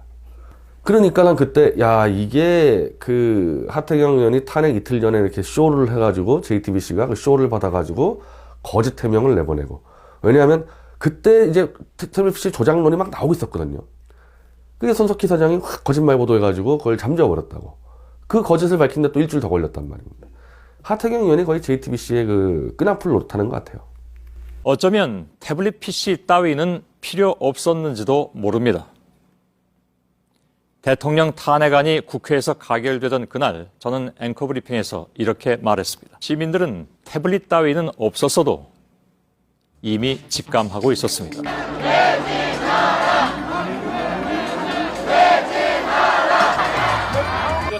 그러니까 난 그때 야 이게 그 하태경 의원이 탄핵 이틀 전에 이렇게 쇼를 해가지고 JTBC가 그 쇼를 받아가지고 거짓 해명을 내보내고. 왜냐하면 그때 이제 태블릿 PC 조작론이 막 나오고 있었거든요. 그게 손석희 사장이 확 거짓말 보도해가지고 그걸 잠재워버렸다고. 그 거짓을 밝히는데 또 일주일 더 걸렸단 말입니다. 하태경 의원이 거의 JTBC의 그 끈앞을 노릇하는 것 같아요. 어쩌면 태블릿 PC 따위는 필요 없었는지도 모릅니다. 대통령 탄핵안이 국회에서 가결되던 그날 저는 앵커 브리핑에서 이렇게 말했습니다. 시민들은 태블릿 따위는 없었어도 이미 직감하고 있었습니다.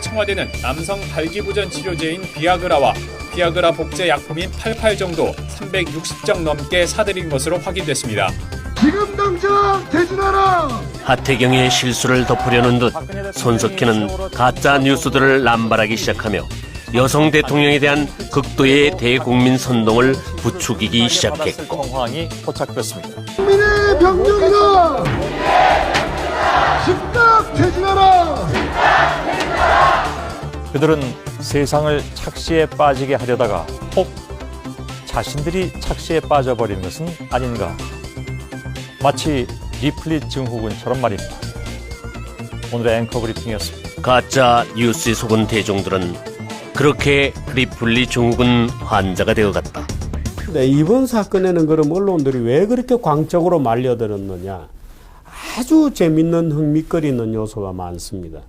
청와대는 남성 발기부전 치료제인 비아그라와 비아그라 복제 약품인 88정도 360장 넘게 사들인 것으로 확인됐습니다. 지금 당장 퇴진하라! 하태경의 실수를 덮으려는 듯 손석희는 가짜 뉴스들을 남발하기 시작하며 여성 대통령에 대한 극도의 대국민 선동을 부추기기 시작했고 상황이 포착됐습니다. 국민의 병력이다! 즉각 퇴진하라! 그들은 세상을 착시에 빠지게 하려다가 혹 자신들이 착시에 빠져버린 것은 아닌가. 마치 리플리 증후군처럼 말입니다. 오늘의 앵커 브리핑이었습니다. 가짜 뉴스에 속은 대중들은 그렇게 리플리 증후군 환자가 되어갔다. 네, 이번 사건에는 그럼 언론들이 왜 그렇게 광적으로 말려들었느냐. 아주 재밌는 흥미거리는 요소가 많습니다.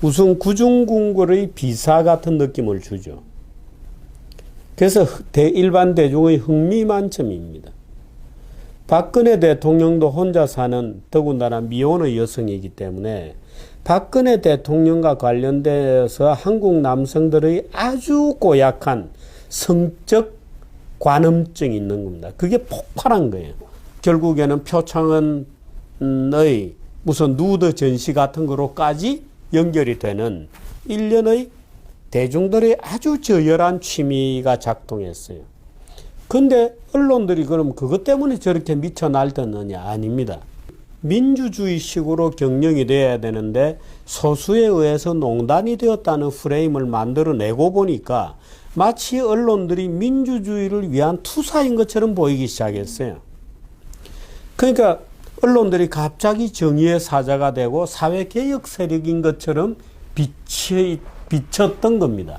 우선 구중궁궐의 비사 같은 느낌을 주죠. 그래서 일반 대중의 흥미만점입니다. 박근혜 대통령도 혼자 사는 더군다나 미혼의 여성이기 때문에 박근혜 대통령과 관련돼서 한국 남성들의 아주 고약한 성적 관음증이 있는 겁니다. 그게 폭발한 거예요. 결국에는 표창원의 무슨 누드 전시 같은 거로까지 연결이 되는 일련의 대중들의 아주 저열한 취미가 작동했어요. 근데 언론들이 그럼 그것 때문에 저렇게 미쳐 날뛰느냐? 아닙니다. 민주주의식으로 경영이 돼야 되는데 소수에 의해서 농단이 되었다는 프레임을 만들어내고 보니까 마치 언론들이 민주주의를 위한 투사인 것처럼 보이기 시작했어요. 그러니까 언론들이 갑자기 정의의 사자가 되고 사회개혁 세력인 것처럼 비쳤던 겁니다.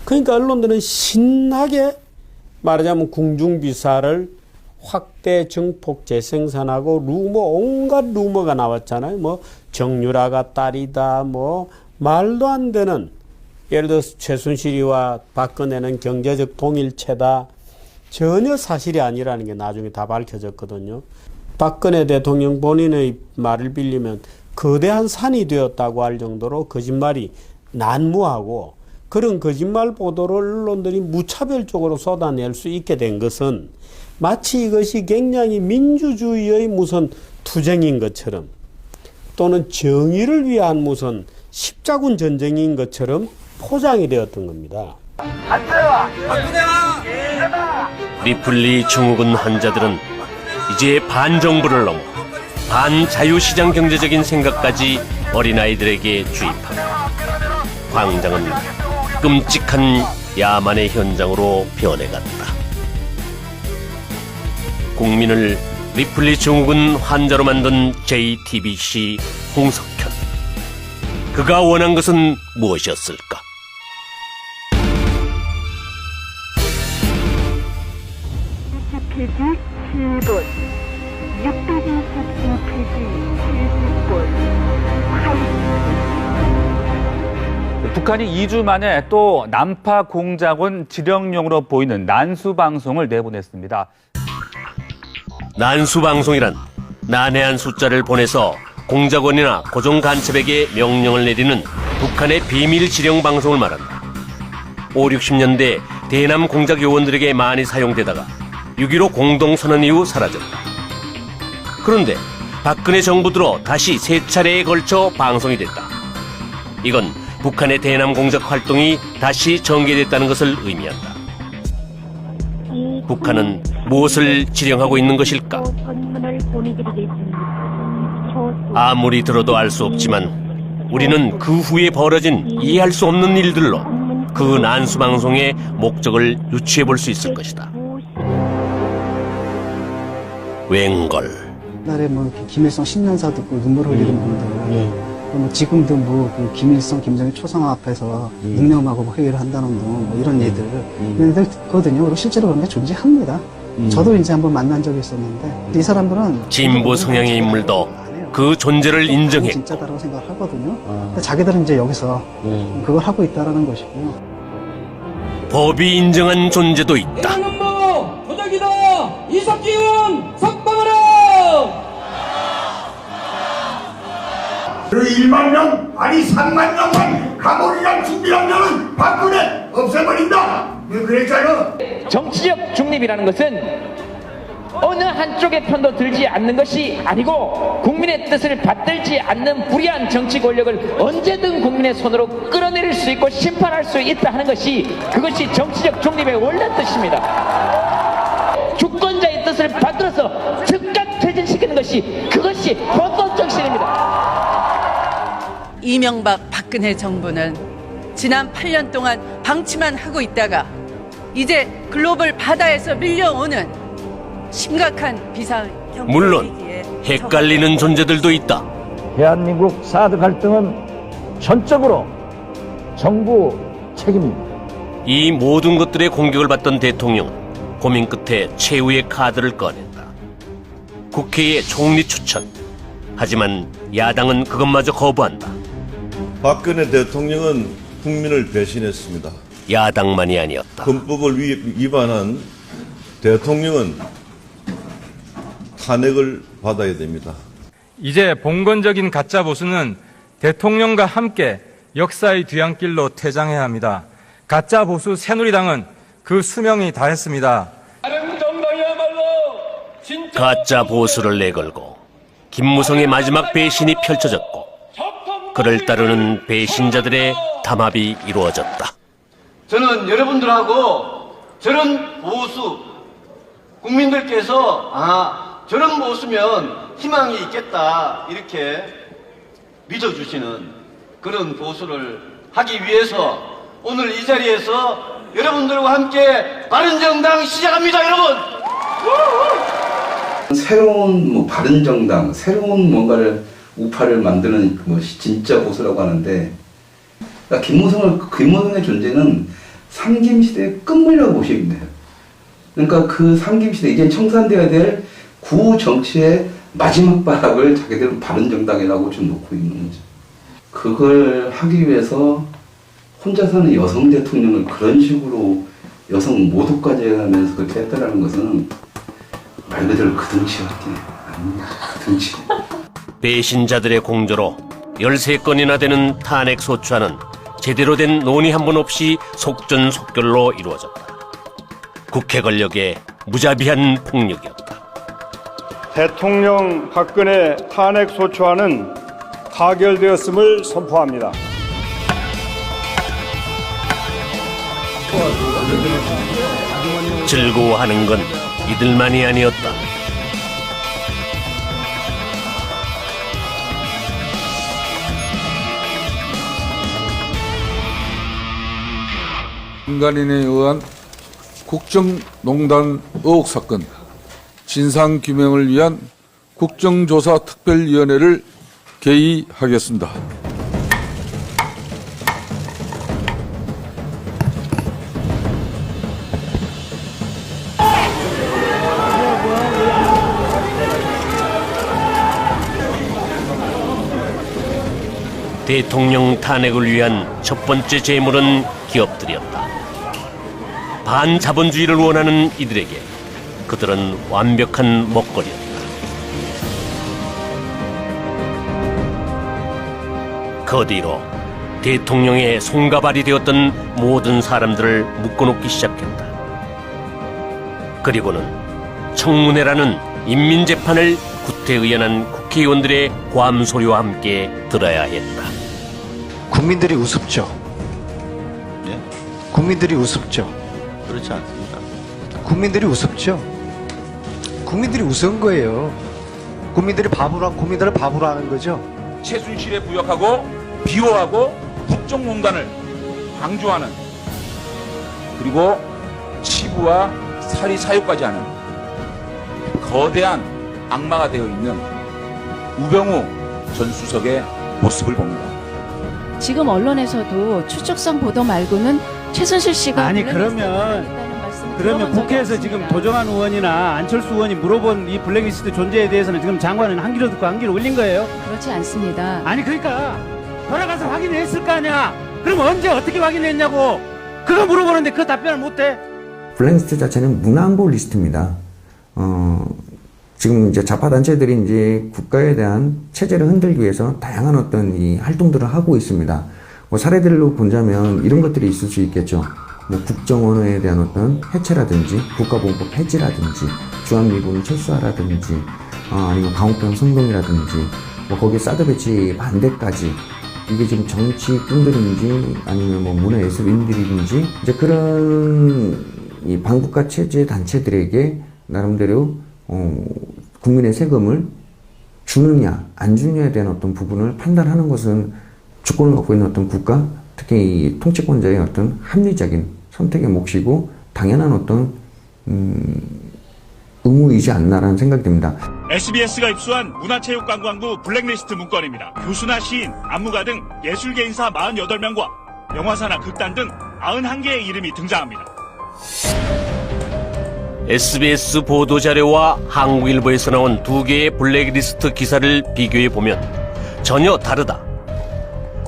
그러니까 언론들은 신나게 말하자면 궁중비사를 확대 증폭 재생산하고 루머, 온갖 루머가 나왔잖아요. 뭐 정유라가 딸이다, 뭐 말도 안 되는, 예를 들어서 최순실이와 박근혜는 경제적 동일체다. 전혀 사실이 아니라는 게 나중에 다 밝혀졌거든요. 박근혜 대통령 본인의 말을 빌리면 거대한 산이 되었다고 할 정도로 거짓말이 난무하고, 그런 거짓말 보도를 언론들이 무차별적으로 쏟아낼 수 있게 된 것은 마치 이것이 굉장히 민주주의의 무슨 투쟁인 것처럼 또는 정의를 위한 무슨 십자군 전쟁인 것처럼 포장이 되었던 겁니다. 리플리 증후군 환자들은 이제 반정부를 넘어 반자유시장 경제적인 생각까지 어린아이들에게 주입하고 광장은 끔찍한 야만의 현장으로 변해갔다. 국민을 리플리 증후군 환자로 만든 JTBC 홍석현. 그가 원한 것은 무엇이었을까? 페이지 7번, 622페이지 70번. 북한이 2주 만에 또 난파 공작원 지령용으로 보이는 난수 방송을 내보냈습니다. 난수 방송이란 난해한 숫자를 보내서 공작원이나 고정 간첩에게 명령을 내리는 북한의 비밀 지령 방송을 말한다. 5, 60년대 대남 공작 요원들에게 많이 사용되다가 6.15 공동선언 이후 사라졌다. 그런데 박근혜 정부 들어 다시 3차례에 걸쳐 방송이 됐다. 이건 북한의 대남 공작 활동이 다시 전개됐다는 것을 의미한다. 북한은 무엇을 지령하고 있는 것일까? 아무리 들어도 알 수 없지만 우리는 그 후에 벌어진 이해할 수 없는 일들로 그 난수 방송의 목적을 유추해 볼 수 있을 것이다. 웬걸. 옛날에 뭐 김일성 10년사 듣고 눈물 흘리는 분들, 뭐 지금도 뭐 그 김일성, 김정일 초상화 앞에서 닉네임하고 회의를 한다는 뭐 이런 얘들 듣거든요. 그리고 실제로 그런 게 존재합니다. 저도 이제 한번 만난 적이 있었는데 이 사람들은 진보 성향의 인물도 그 존재를 인정했고 진짜다라고 생각을 하거든요. 근데 자기들은 이제 여기서 그걸 하고 있다라는 것이고요. 법이 인정한 존재도 있다. 대한민국 도적이다. 이석기훈 석방하라. 1만 명 아니 3만 명만 감옥이랑 준비하면은 박근혜 없애버린다. 그랬잖아. 정치적 중립이라는 것은 어느 한쪽의 편도 들지 않는 것이 아니고 국민의 뜻을 받들지 않는 불의한 정치 권력을 언제든 국민의 손으로 끌어내릴 수 있고 심판할 수 있다 하는 것이 그것이 정치적 중립의 원래 뜻입니다. 주권자의 뜻을 받들어서 즉각 퇴진시키는 것이 그것이 헌법 정신입니다. 이명박 박근혜 정부는 지난 8년 동안 방치만 하고 있다가 이제 글로벌 바다에서 밀려오는 심각한 비상 물론 헷갈리는 존재들도 있다. 대한민국 사드 갈등은 전적으로 정부 책임입니다. 이 모든 것들의 공격을 받던 대통령은 고민 끝에 최후의 카드를 꺼낸다. 국회의 총리 추천. 하지만 야당은 그것마저 거부한다. 박근혜 대통령은 국민을 배신했습니다. 야당만이 아니었다. 헌법을 위반한 대통령은 탄핵을 받아야 됩니다. 이제 봉건적인 가짜 보수는 대통령과 함께 역사의 뒤안길로 퇴장해야 합니다. 가짜 보수 새누리당은 그 수명이 다했습니다. 가짜 보수를 내걸고 김무성의 마지막 배신이 펼쳐졌고 그를 따르는 배신자들의 담합이 이루어졌다. 저는 여러분들하고 저런 보수 국민들께서 저런 보수면 희망이 있겠다 이렇게 믿어주시는 그런 보수를 하기 위해서 오늘 이 자리에서 여러분들과 함께 바른정당 시작합니다, 여러분. 새로운 바른정당, 새로운 뭔가를 우파를 만드는 것이 진짜 보수라고 하는데, 그러니까 김무성의 존재는 삼김시대의 끝물이라고 보시면 돼요. 그러니까 그 삼김시대, 이제 청산돼야 될 구 정치의 마지막 발악을 자기들은 바른정당이라고 좀 놓고 있는 거죠. 그걸 하기 위해서 혼자 사는 여성 대통령을 그런 식으로 여성 모독까지 하면서 그렇게 했다라는 것은 말 그대로 그 등치밖에 아닙니다. 그 등치. 배신자들의 공조로 13건이나 되는 탄핵 소추안은 제대로 된 논의 한 번 없이 속전속결로 이루어졌다. 국회 권력의 무자비한 폭력이었다. 대통령 박근혜 탄핵 소추안은 가결되었음을 선포합니다. 즐거워하는 건 이들만이 아니었다. 민간인에 의한 국정농단 의혹 사건 진상규명을 위한 국정조사특별위원회를 개의하겠습니다. 대통령 탄핵을 위한 첫 번째 재물은 기업들이었다. 반자본주의를 원하는 이들에게 그들은 완벽한 먹거리였다. 그 뒤로 대통령의 손가발이 되었던 모든 사람들을 묶어놓기 시작했다. 그리고는 청문회라는 인민재판을 구태의연한 국회의원들의 괌소리와 함께 들어야 했다. 국민들이 우습죠. 예? 국민들이 우습죠. 그렇지 않습니다. 국민들이 우습죠. 국민들이 우스운 거예요. 국민들을 바보로 하는 거죠. 최순실에 부역하고 비호하고 국정농단을 방조하는, 그리고 치부와 살이 사유까지 하는 거대한 악마가 되어 있는 우병우 전 수석의 모습을 봅니다. 지금 언론에서도 추측성 보도 말고는 최순실 씨가 아니 그러면 국회에서 지금 도정환 의원이나 안철수 의원이 물어본 이 블랙리스트 존재에 대해서는 지금 장관은 한 귀로 듣고 한 귀로 올린 거예요? 그렇지 않습니다. 아니 그러니까 돌아가서 확인했을 거 아니야. 그럼 언제 어떻게 확인했냐고. 그거 물어보는데 그 답변을 못해. 블랙리스트 자체는 문안보 리스트입니다. 지금 이제 좌파 단체들이 이제 국가에 대한 체제를 흔들기 위해서 다양한 어떤 이 활동들을 하고 있습니다. 뭐 사례들로 본다면 이런 것들이 있을 수 있겠죠. 뭐 국정원에 대한 어떤 해체라든지 국가보훈법 폐지라든지 주한미군 철수하라든지 아니면 강옥병 성동이라든지 뭐 거기에 사드 배치 반대까지, 이게 지금 정치꾼들인지 아니면 뭐 문화예술인들인지 이제 그런 이 반국가 체제 단체들에게 나름대로 국민의 세금을 주느냐 안 주느냐에 대한 어떤 부분을 판단하는 것은 주권을 갖고 있는 어떤 국가, 특히 이 통치권자의 어떤 합리적인 선택의 몫이고 당연한 어떤 의무이지 않나라는 생각이 듭니다. SBS가 입수한 문화체육관광부 블랙리스트 문건입니다. 교수나 시인, 안무가 등 예술계인사 48명과 영화사나 극단 등 91개의 이름이 등장합니다. SBS 보도자료와 한국일보에서 나온 2개의 블랙리스트 기사를 비교해보면 전혀 다르다.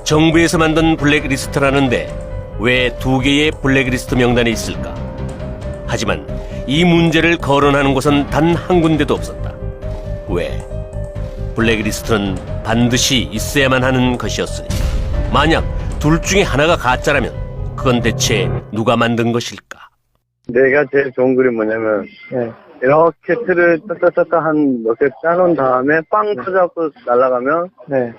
정부에서 만든 블랙리스트라는데 왜 2개의 블랙리스트 명단에 있을까? 하지만 이 문제를 거론하는 곳은 단 한 군데도 없었다. 왜? 블랙리스트는 반드시 있어야만 하는 것이었으니. 만약 둘 중에 하나가 가짜라면 그건 대체 누가 만든 것일까? 내가 제일 좋은 그림 뭐냐면 이렇게 틀을 따따따따 한 몇 개 짜놓은 다음에 빵 터져갖고 날아가면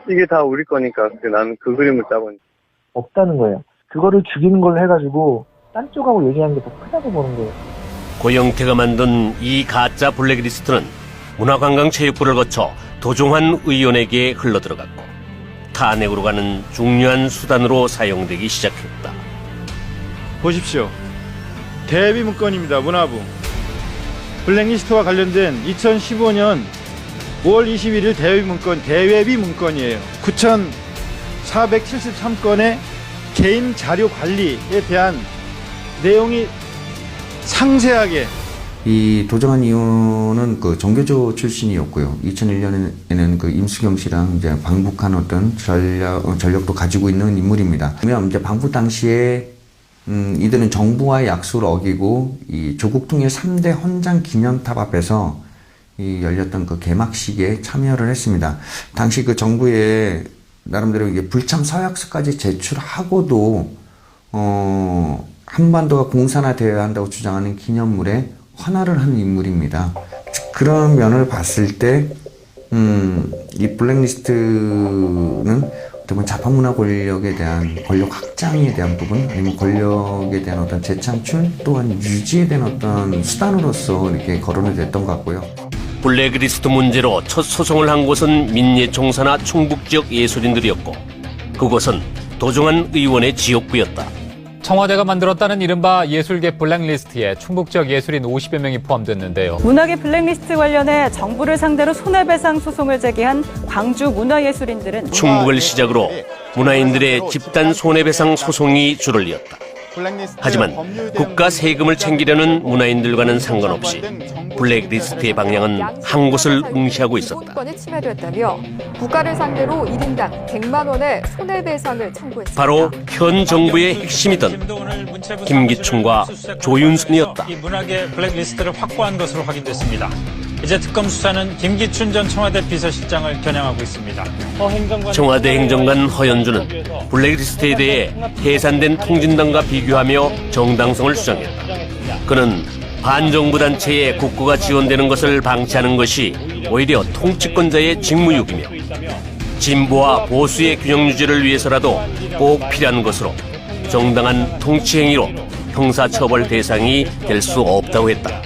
이게 다 우리 거니까 나는 그 그림을 짜고 있는. 없다는 거예요. 그거를 죽이는 걸로 해가지고 딴 쪽하고 얘기하는 게 더 크다고 보는 거예요. 고영태가 만든 이 가짜 블랙리스트는 문화관광체육부를 거쳐 도종환 의원에게 흘러들어갔고 탄핵으로 가는 중요한 수단으로 사용되기 시작했다. 보십시오. 대비 문건입니다. 문화부. 블랙리스트와 관련된 2015년 5월 21일 대외비 문건이에요. 9,473건의 개인 자료 관리에 대한 내용이 상세하게. 이 도정환 의원은 그 정교조 출신이었고요. 2001년에는 그 임수경 씨랑 이제 방북한 어떤 전력도 가지고 있는 인물입니다. 그러면 이제 방북 당시에 이들은 정부와의 약속을 어기고 이 조국 통일 3대 헌장 기념탑 앞에서 이 열렸던 그 개막식에 참여를 했습니다. 당시 그 정부에 나름대로 이게 불참 서약서까지 제출하고도 한반도가 공산화되어야 한다고 주장하는 기념물에 헌화를 하는 인물입니다. 그런 면을 봤을 때 이 블랙리스트는 어떤 자파문화 권력에 대한 권력 확장에 대한 부분, 아니면 권력에 대한 어떤 재창출 또한 유지에 대한 어떤 수단으로서 이렇게 거론이 됐던 것 같고요. 블랙리스트 문제로 첫 소송을 한 곳은 민예총사나 충북 지역 예술인들이었고 그곳은 도종환 의원의 지역구였다. 청와대가 만들었다는 이른바 예술계 블랙리스트에 충북 지역 예술인 50여 명이 포함됐는데요. 문화계 블랙리스트 관련해 정부를 상대로 손해배상 소송을 제기한 광주 문화예술인들은 충북을 시작으로 문화인들의 집단 손해배상 소송이 줄을 이었다. 하지만 국가 세금을 챙기려는 문화인들과는 상관없이 블랙리스트의 방향은 한 곳을 응시하고 있었다. 소유권이 침해됐다며 국가를 상대로 1인당 100만 원의 손해배상을 청구했습니다. 바로 현 정부의 핵심이던 김기춘과 조윤순이었다. 이 문화계 블랙리스트를 확보한 것으로 확인됐습니다. 이제 특검 수사는 김기춘 전 청와대 비서실장을 겨냥하고 있습니다. 청와대 행정관 허연주는 블랙리스트에 대해 해산된 통진당과 비교하며 정당성을 주장했다. 그는 반정부 단체에 국고가 지원되는 것을 방치하는 것이 오히려 통치권자의 직무유기며 진보와 보수의 균형 유지를 위해서라도 꼭 필요한 것으로 정당한 통치 행위로 형사처벌 대상이 될 수 없다고 했다.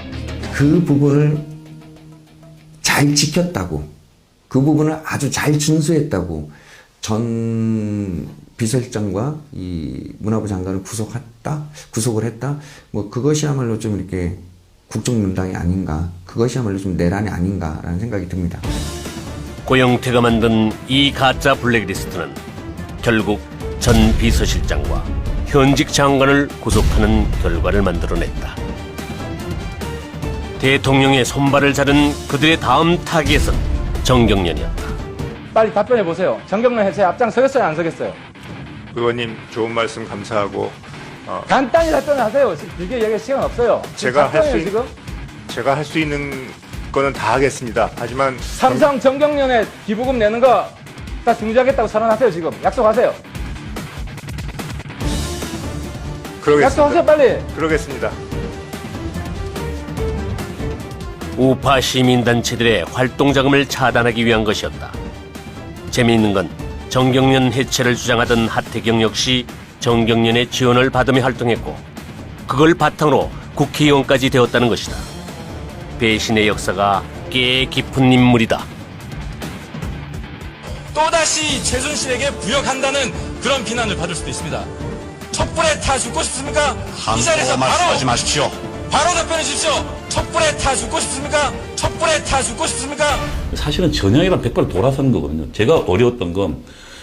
그 부분을 잘 지켰다고, 그 부분을 아주 잘 준수했다고 전 비서실장과 이 문화부 장관을 구속을 했다. 뭐 그것이야말로 좀 이렇게 국정농단이 아닌가, 그것이야말로 좀 내란이 아닌가라는 생각이 듭니다. 고영태가 만든 이 가짜 블랙리스트는 결국 전 비서실장과 현직 장관을 구속하는 결과를 만들어냈다. 대통령의 손발을 자른 그들의 다음 타깃은 정경련이었다. 빨리 답변해 보세요. 정경련 해체에 앞장서겠어요, 안 서겠어요? 의원님 좋은 말씀 감사하고 간단히 답변하세요. 길게 얘기할 시간 없어요. 제가 할 수 있는 거는 다 하겠습니다. 하지만 삼성 정경련에 기부금 내는 거 다 중지하겠다고 선언하세요. 지금 약속하세요. 그러겠습니다. 약속하세요, 빨리. 그러겠습니다. 우파 시민단체들의 활동자금을 차단하기 위한 것이었다. 재미있는 건 정경련 해체를 주장하던 하태경 역시 정경련의 지원을 받으며 활동했고 그걸 바탕으로 국회의원까지 되었다는 것이다. 배신의 역사가 꽤 깊은 인물이다. 또다시 최순실에게 부역한다는 그런 비난을 받을 수도 있습니다. 촛불에 타 죽고 싶습니까? 이 자리에서 말씀하지 마십시오. 바로 답변해 주십시오. 촛불에 타 죽고 싶습니까? 촛불에 타 죽고 싶습니까? 사실은 전향이랑 100발 돌아선 거거든요. 제가 어려웠던 건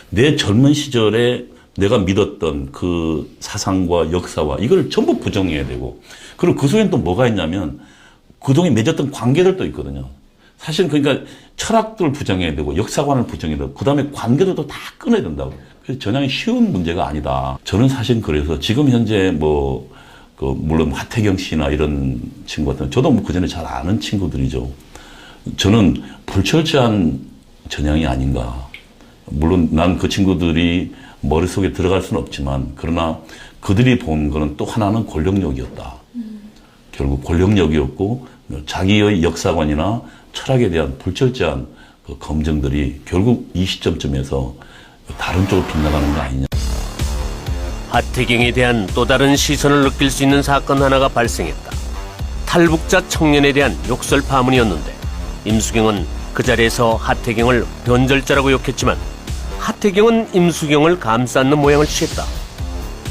내 젊은 시절에 내가 믿었던 그 사상과 역사와 이걸 전부 부정해야 되고, 그리고 그 속엔 또 뭐가 있냐면 그동안 맺었던 관계들도 있거든요. 사실은 그러니까 철학들 부정해야 되고 역사관을 부정해야 되고 그다음에 관계들도 다 끊어야 된다고. 그래서 전향이 쉬운 문제가 아니다. 저는 사실 그래서 지금 현재 물론 하태경 씨나 이런 친구 같은 저도 그 전에 잘 아는 친구들이죠. 저는 불철저한 전향이 아닌가. 물론 난 그 친구들이 머릿속에 들어갈 수는 없지만, 그러나 그들이 본 거는 또 하나는 권력력이었다. 결국 권력력이었고 자기의 역사관이나 철학에 대한 불철저한 그 검증들이 결국 이 시점쯤에서 다른 쪽으로 빗나가는 거 아니냐. 하태경에 대한 또 다른 시선을 느낄 수 있는 사건 하나가 발생했다. 탈북자 청년에 대한 욕설 파문이었는데 임수경은 그 자리에서 하태경을 변절자라고 욕했지만 하태경은 임수경을 감싸는 모양을 취했다.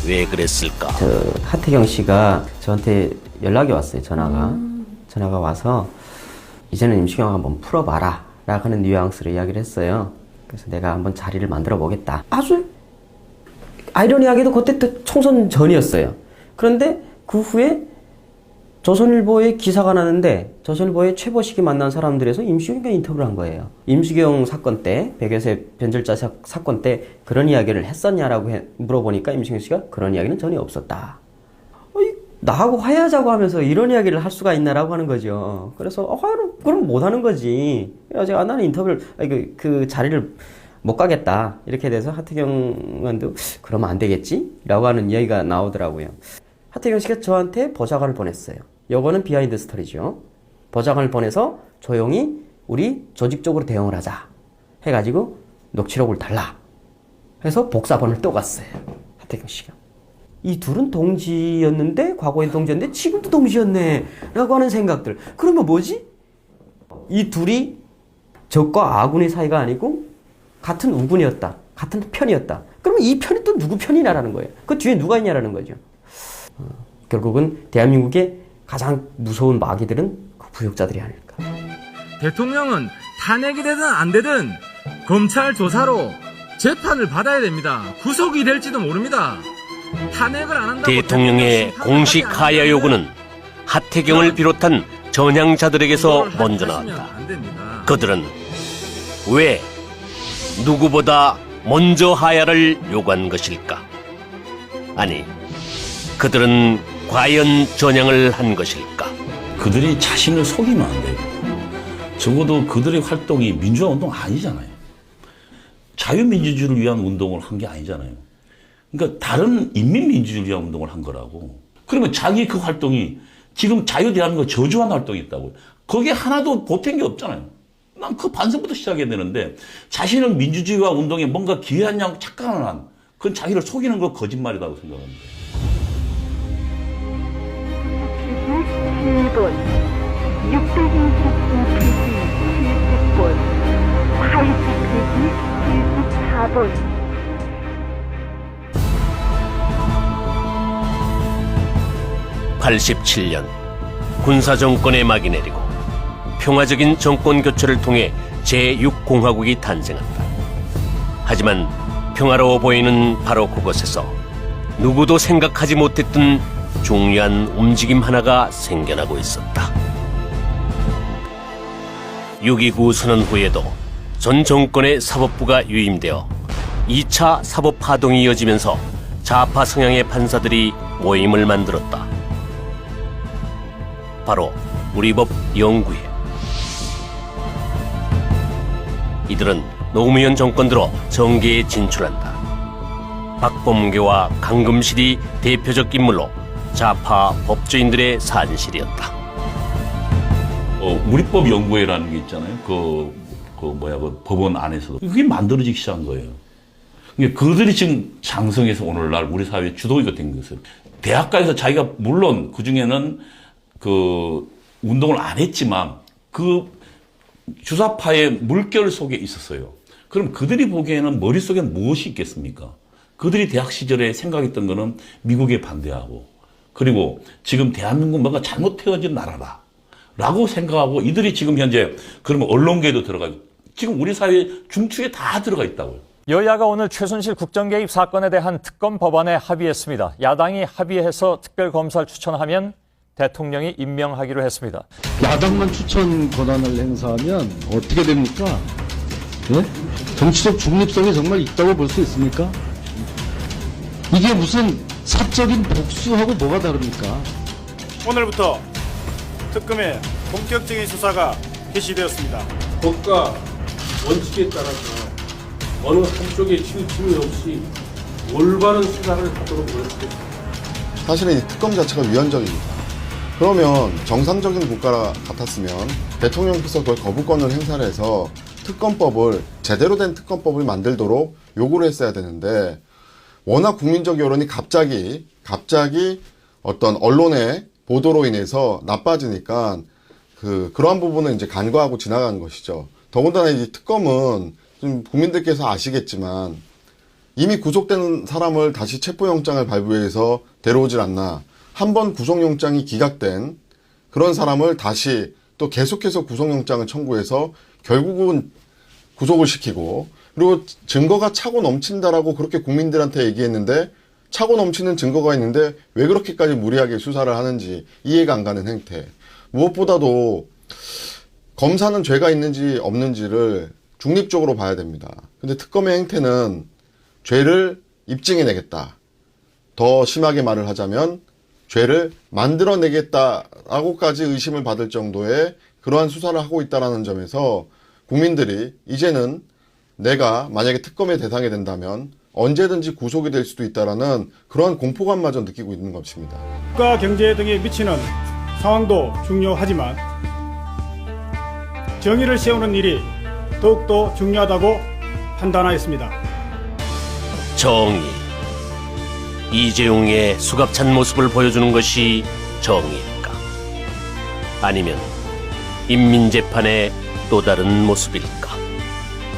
왜 그랬을까? 하태경 씨가 저한테 연락이 왔어요. 전화가 와서 이제는 임수경 한번 풀어봐라 라고 하는 뉘앙스로 이야기를 했어요. 그래서 내가 한번 자리를 만들어 보겠다. 아주 아이러니하게도 그때 또 총선 전이었어요. 그런데 그 후에 조선일보에 기사가 나는데 조선일보의 최보식이 만난 사람들에서 임수경과 인터뷰를 한 거예요. 임수경 사건 때, 백여세 변절자 사건 때 그런 이야기를 했었냐라고 물어보니까 임수경 씨가 그런 이야기는 전혀 없었다. 나하고 화해하자고 하면서 이런 이야기를 할 수가 있나라고 하는 거죠. 그래서 화해는 그럼 못 하는 거지. 제가 나는 인터뷰를 그 자리를 못 가겠다 이렇게 돼서 하태경 의원도 그러면 안 되겠지? 라고 하는 이야기가 나오더라고요. 하태경 씨가 저한테 보좌관을 보냈어요. 요거는 비하인드 스토리죠. 보좌관을 보내서 조용히 우리 조직적으로 대응을 하자 해가지고 녹취록을 달라 해서 복사본을 또 갔어요. 하태경 씨가. 이 둘은 동지였는데, 과거엔 동지였는데 지금도 동지였네 라고 하는 생각들. 그러면 뭐지? 이 둘이 적과 아군의 사이가 아니고 같은 우군이었다, 같은 편이었다. 그러면 이 편이 또 누구 편이냐라는 거예요. 그 뒤에 누가 있냐라는 거죠. 결국은 대한민국의 가장 무서운 마귀들은 그 부역자들이 아닐까. 대통령은 탄핵이 되든 안 되든 검찰 조사로 재판을 받아야 됩니다. 구속이 될지도 모릅니다. 탄핵을 안 한다고 대통령의 공식 하야 요구는 하태경을 비롯한 전향자들에게서 먼저 나왔다. 그들은 왜 누구보다 먼저 하야를 요구한 것일까? 아니, 그들은 과연 전향을 한 것일까? 그들이 자신을 속이면 안 돼요. 적어도 그들의 활동이 민주화 운동 아니잖아요. 자유민주주의를 위한 운동을 한 게 아니잖아요. 그러니까 다른 인민민주주의를 위한 운동을 한 거라고. 그러면 자기 그 활동이 지금 자유대한민국 저주한 활동이 있다고. 거기에 하나도 보탠 게 없잖아요. 난 그 반성부터 시작해야 되는데 자신은 민주주의와 운동에 뭔가 기여하냐고 착각을 한, 그건 자기를 속이는 거 거짓말이라고 생각합니다. 7번, 622페이지 70번, 80페이지 74번. (87년) 군사정권의 막이 내리고 평화적인 정권 교체를 통해 제6공화국이 탄생한다. 하지만 평화로워 보이는 바로 그곳에서 누구도 생각하지 못했던 중요한 움직임 하나가 생겨나고 있었다. 6.29 선언 후에도 전 정권의 사법부가 유임되어 2차 사법파동이 이어지면서 좌파 성향의 판사들이 모임을 만들었다. 바로 우리법 연구회. 이들은 노무현 정권 들어 정계에 진출한다. 박범계와 강금실이 대표적 인물로 좌파 법조인들의 산실이었다. 우리법 연구회라는 게 있잖아요. 그 법원 안에서도 그게 만들어지기 시작한 거예요. 그러니까 그들이 지금 장성해서 오늘날 우리 사회의 주도기가 된 것을. 대학가에서 자기가 물론 그 중에는 그 운동을 안 했지만 그 주사파의 물결 속에 있었어요. 그럼 그들이 보기에는 머릿속엔 무엇이 있겠습니까? 그들이 대학 시절에 생각했던 거는 미국에 반대하고, 그리고 지금 대한민국 뭔가 잘못되어진 나라다. 라고 생각하고 이들이 지금 현재 그러면 언론계에도 들어가고 지금 우리 사회 중추에 다 들어가 있다고요. 여야가 오늘 최순실 국정개입 사건에 대한 특검 법안에 합의했습니다. 야당이 합의해서 특별검사를 추천하면 대통령이 임명하기로 했습니다. 야당만 추천 권한을 행사하면 어떻게 됩니까? 예? 정치적 중립성이 정말 있다고 볼 수 있습니까? 이게 무슨 사적인 복수하고 뭐가 다릅니까? 오늘부터 특검의 본격적인 수사가 개시되었습니다. 법과 원칙에 따라서 어느 한쪽에 치우침이 없이 올바른 수사를 하도록 노력했습니다. 사실은 이 특검 자체가 위헌적입니다. 그러면 정상적인 국가 같았으면 대통령께서 그걸 거부권을 행사를 해서 특검법을 제대로 된 특검법을 만들도록 요구를 했어야 되는데 워낙 국민적 여론이 갑자기 어떤 언론의 보도로 인해서 나빠지니까 그러한 부분은 이제 간과하고 지나가는 것이죠. 더군다나 이 특검은 좀 국민들께서 아시겠지만 이미 구속된 사람을 다시 체포영장을 발부해서 데려오질 않나. 한번 구속영장이 기각된 그런 사람을 다시 또 계속해서 구속영장을 청구해서 결국은 구속을 시키고 그리고 증거가 차고 넘친다라고 그렇게 국민들한테 얘기했는데 차고 넘치는 증거가 있는데 왜 그렇게까지 무리하게 수사를 하는지 이해가 안 가는 행태. 무엇보다도 검사는 죄가 있는지 없는지를 중립적으로 봐야 됩니다. 근데 특검의 행태는 죄를 입증해내겠다. 더 심하게 말을 하자면 죄를 만들어내겠다라고까지 의심을 받을 정도의 그러한 수사를 하고 있다는 점에서 국민들이 이제는 내가 만약에 특검의 대상이 된다면 언제든지 구속이 될 수도 있다는 그러한 공포감마저 느끼고 있는 것입니다. 국가 경제 등에 미치는 상황도 중요하지만 정의를 세우는 일이 더욱더 중요하다고 판단하였습니다. 정의. 이재용의 수갑찬 모습을 보여주는 것이 정의일까? 아니면 인민재판의 또 다른 모습일까?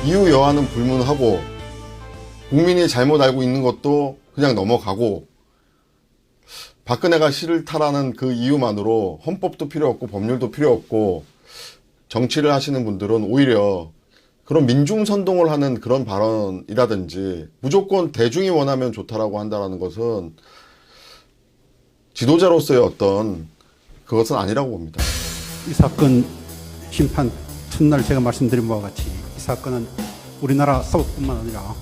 이유 여하는 불문하고 국민이 잘못 알고 있는 것도 그냥 넘어가고 박근혜가 싫다라는 그 이유만으로 헌법도 필요 없고 법률도 필요 없고 정치를 하시는 분들은 오히려 그런 민중 선동을 하는 그런 발언이라든지 무조건 대중이 원하면 좋다라고 한다는 것은 지도자로서의 어떤 그것은 아니라고 봅니다. 이 사건 심판 첫날 제가 말씀드린 바와 같이 이 사건은 우리나라 사법뿐만 아니라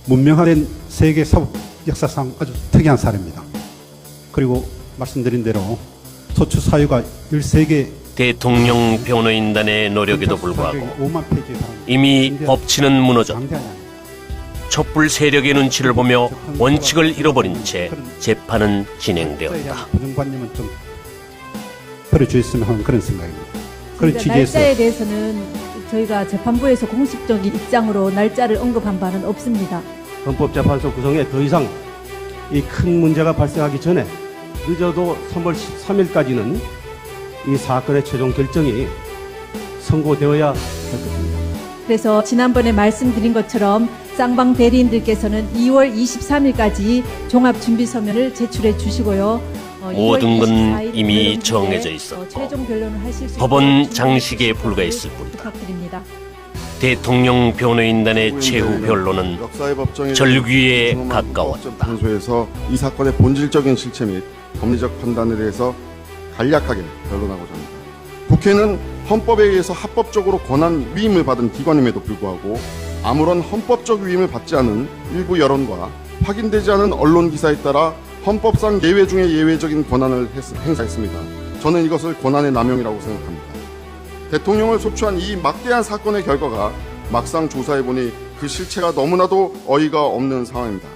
문명화된 세계 사법 역사상 아주 특이한 사례입니다. 그리고 말씀드린 대로 소추 사유가 13개 대통령 변호인단의 노력에도 불구하고 이미 법치는 무너졌고 촛불 세력의 눈치를 보며 원칙을 잃어버린 채 재판은 진행되었다. 고정관념은 좀 버려주셨으면 하는 그런 생각입니다. 그런 취지에서 날짜에 대해서는 저희가 재판부에서 공식적인 입장으로 날짜를 언급한 바는 없습니다. 헌법재판소 구성에 더 이상 이 큰 문제가 발생하기 전에 늦어도 3월 13일까지는 이 사건의 최종 결정이 선고되어야 할 것입니다. 그래서 지난번에 말씀드린 것처럼 쌍방 대리인들께서는 2월 23일까지 종합준비서면을 제출해 주시고요. 모든 건 이미 정해져 있었고 최종 변론을 하실 수 법원 장식에 불과했을 뿐이다. 부탁드립니다. 대통령 변호인단의 최후 변론은 절규에 가까웠다. 판소에서 이 사건의 본질적인 실체 및 법리적 판단에 대해서 간략하게 변론하고자 합니다. 국회는 헌법에 의해서 합법적으로 권한 위임을 받은 기관임에도 불구하고 아무런 헌법적 위임을 받지 않은 일부 여론과 확인되지 않은 언론 기사에 따라 헌법상 예외 중에 예외적인 권한을 행사했습니다. 저는 이것을 권한의 남용이라고 생각합니다. 대통령을 소추한 이 막대한 사건의 결과가 막상 조사해보니 그 실체가 너무나도 어이가 없는 상황입니다.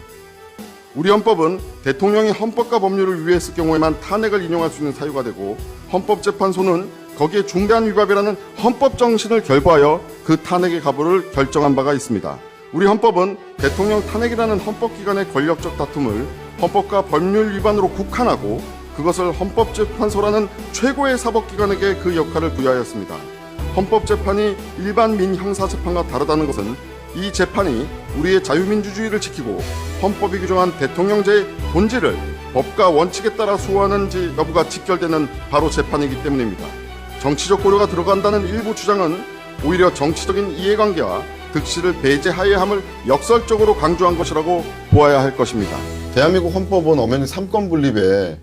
우리 헌법은 대통령이 헌법과 법률을 위배했을 경우에만 탄핵을 인용할 수 있는 사유가 되고 헌법재판소는 거기에 중대한 위반이라는 헌법 정신을 결부하여 그 탄핵의 가부를 결정한 바가 있습니다. 우리 헌법은 대통령 탄핵이라는 헌법기관의 권력적 다툼을 헌법과 법률 위반으로 국한하고 그것을 헌법재판소라는 최고의 사법기관에게 그 역할을 부여하였습니다. 헌법재판이 일반 민형사재판과 다르다는 것은 이 재판이 우리의 자유민주주의를 지키고 헌법이 규정한 대통령제의 본질을 법과 원칙에 따라 수호하는지 여부가 직결되는 바로 재판이기 때문입니다. 정치적 고려가 들어간다는 일부 주장은 오히려 정치적인 이해관계와 득실을 배제하여야 함을 역설적으로 강조한 것이라고 보아야 할 것입니다. 대한민국 헌법은 엄연히 삼권 분립의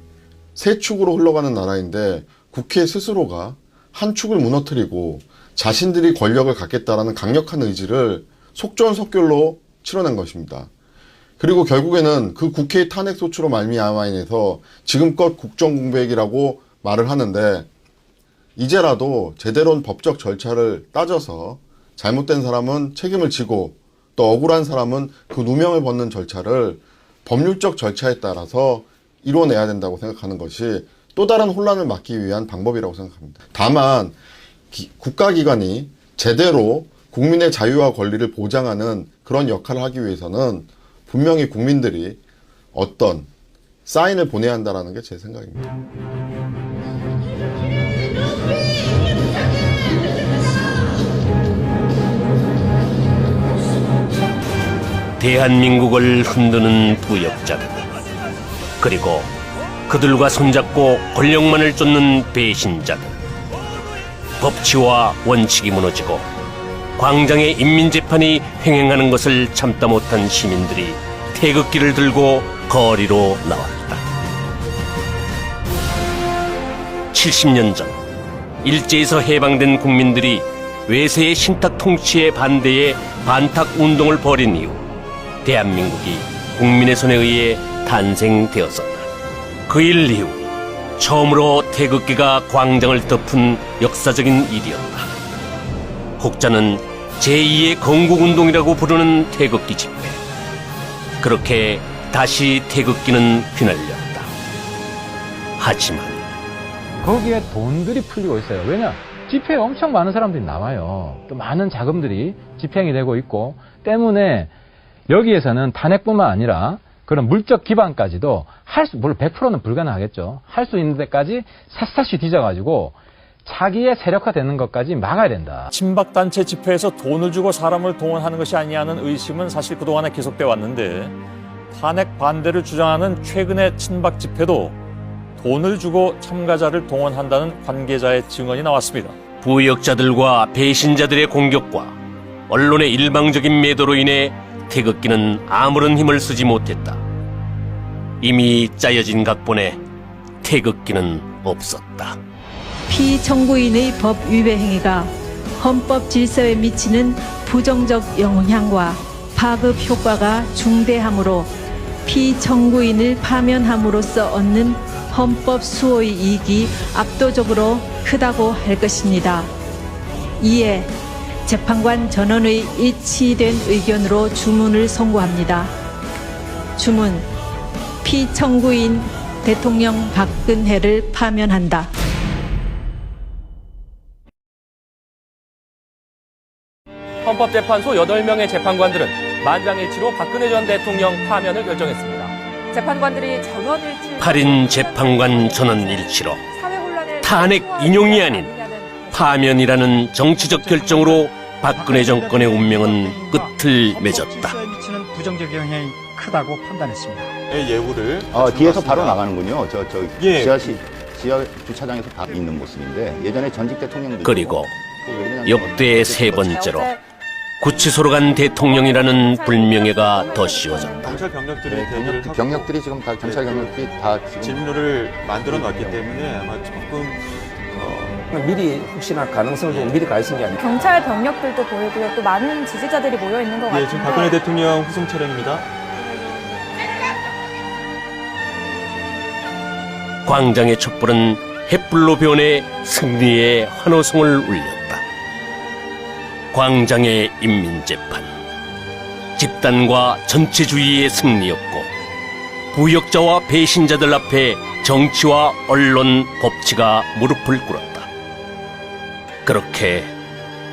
세 축으로 흘러가는 나라인데 국회 스스로가 한 축을 무너뜨리고 자신들이 권력을 갖겠다라는 강력한 의지를 속전속결로 치러낸 것입니다. 그리고 결국에는 그 국회의 탄핵 소추로 말미암아 인해서 지금껏 국정공백이라고 말을 하는데 이제라도 제대로 법적 절차를 따져서 잘못된 사람은 책임을 지고 또 억울한 사람은 그 누명을 벗는 절차를 법률적 절차에 따라서 이뤄내야 된다고 생각하는 것이 또 다른 혼란을 막기 위한 방법이라고 생각합니다. 다만 국가기관이 제대로 국민의 자유와 권리를 보장하는 그런 역할을 하기 위해서는 분명히 국민들이 어떤 사인을 보내야 한다는 게 제 생각입니다. 대한민국을 흔드는 부역자들, 그리고 그들과 손잡고 권력만을 쫓는 배신자들, 법치와 원칙이 무너지고 광장의 인민재판이 횡행하는 것을 참다 못한 시민들이 태극기를 들고 거리로 나왔다. 70년 전 일제에서 해방된 국민들이 외세의 신탁 통치에 반대해 반탁운동을 벌인 이후 대한민국이 국민의 손에 의해 탄생되었었다. 그 일 이후 처음으로 태극기가 광장을 덮은 역사적인 일이었다. 혹자는 제2의 건국운동이라고 부르는 태극기 집회. 그렇게 다시 태극기는 휘날렸다. 하지만 거기에 돈들이 풀리고 있어요. 왜냐? 집회에 엄청 많은 사람들이 나와요. 또 많은 자금들이 집행이 되고 있고 때문에 여기에서는 탄핵뿐만 아니라 그런 물적 기반까지도 물론 100%는 불가능하겠죠. 할 수 있는 데까지 샅샅이 뒤져가지고 자기의 세력화되는 것까지 막아야 된다. 친박단체 집회에서 돈을 주고 사람을 동원하는 것이 아니냐는 의심은 사실 그동안에 계속돼 왔는데 탄핵 반대를 주장하는 최근의 친박 집회도 돈을 주고 참가자를 동원한다는 관계자의 증언이 나왔습니다. 부역자들과 배신자들의 공격과 언론의 일방적인 매도로 인해 태극기는 아무런 힘을 쓰지 못했다. 이미 짜여진 각본에 태극기는 없었다. 피청구인의 법 위배 행위가 헌법 질서에 미치는 부정적 영향과 파급 효과가 중대하므로 피청구인을 파면함으로써 얻는 헌법 수호의 이익이 압도적으로 크다고 할 것입니다. 이에 재판관 전원의 일치된 의견으로 주문을 선고합니다. 주문, 피청구인 대통령 박근혜를 파면한다. 헌법재판소 8명의 재판관들은 만장일치로 박근혜 전 대통령 파면을 결정했습니다. 재판관들이 전원일치 8인 재판관 전원일치로 탄핵 인용이 아닌 파면이라는 정치적 결정으로 박근혜 정권의 운명은 끝을 맺었다. 질서에 미치는 부정적 영향이 크다고 판단했습니다. 예우를 뒤에서 바로 나가는군요. 지하 주차장에서 바로 있는 모습인데 예전에 전직 대통령들 그리고 역대 세 번째로 구치소로 간 대통령이라는 불명예가 더 씌워졌다. 경찰 경력들이 지금 다 경찰 경력들이 다 진로를 만들어 놨기 때문에 아마 조금 미리 혹시나 가능성을 보고 미리 가 있은 게 아니고 경찰 병력들도 보이고요. 또 많은 지지자들이 모여 있는 것 같은데. 지금 박근혜 대통령 후송 차량입니다. 광장의 촛불은 햇불로 변해 승리의 환호성을 울렸다. 광장의 인민재판, 집단과 전체주의의 승리였고 부역자와 배신자들 앞에 정치와 언론, 법치가 무릎을 꿇었다. 그렇게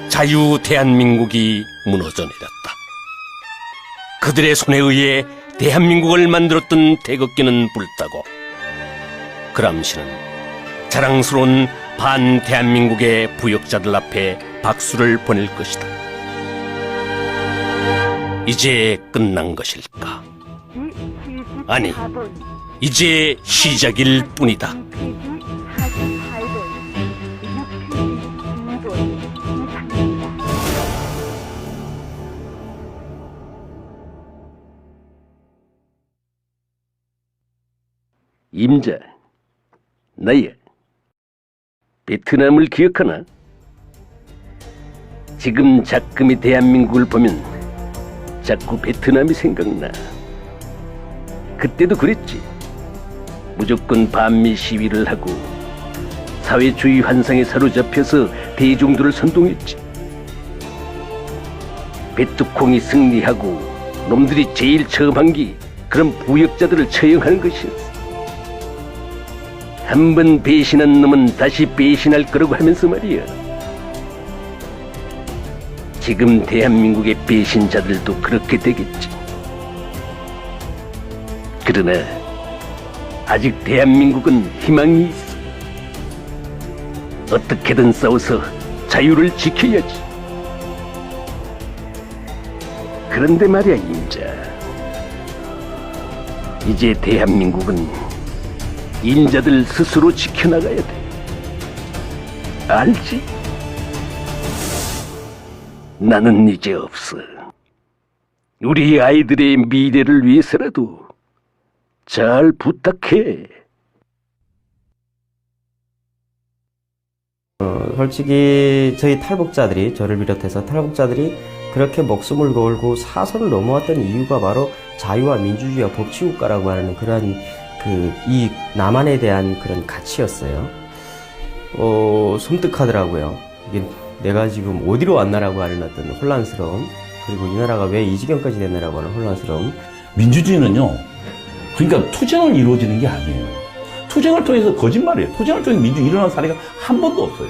자유 대한민국이 무너져 내렸다. 그들의 손에 의해 대한민국을 만들었던 태극기는 불타고 그람시는 자랑스러운 반대한민국의 부역자들 앞에 박수를 보낼 것이다. 이제 끝난 것일까? 아니, 이제 시작일 뿐이다. 임자, 나야. 베트남을 기억하나? 지금 작금의 대한민국을 보면 자꾸 베트남이 생각나. 그때도 그랬지. 무조건 반미 시위를 하고 사회주의 환상에 사로잡혀서 대중들을 선동했지. 베트콩이 승리하고 놈들이 제일 처음 한 게 그런 부역자들을 처형하는 것이었어. 한 번 배신한 놈은 다시 배신할 거라고 하면서 말이야. 지금 대한민국의 배신자들도 그렇게 되겠지. 그러나 아직 대한민국은 희망이 있어. 어떻게든 싸워서 자유를 지켜야지. 그런데 말이야, 임자. 이제 대한민국은 임자들 스스로 지켜나가야 돼. 알지? 나는 이제 없어. 우리 아이들의 미래를 위해서라도 잘 부탁해. 솔직히 저희 탈북자들이, 저를 비롯해서 탈북자들이 그렇게 목숨을 걸고 사선을 넘어왔던 이유가 바로 자유와 민주주의와 법치국가라고 하는 그런 이 남한에 대한 그런 가치였어요. 섬뜩하더라고요. 이게 내가 지금 어디로 왔나라고 하는 어떤 혼란스러움, 그리고 이 나라가 왜 이 지경까지 됐나라고 하는 혼란스러움. 민주주의는요, 그러니까 투쟁을 이루어지는 게 아니에요. 투쟁을 통해서 거짓말이에요. 투쟁을 통해서 민주주의 일어난 사례가 한 번도 없어요.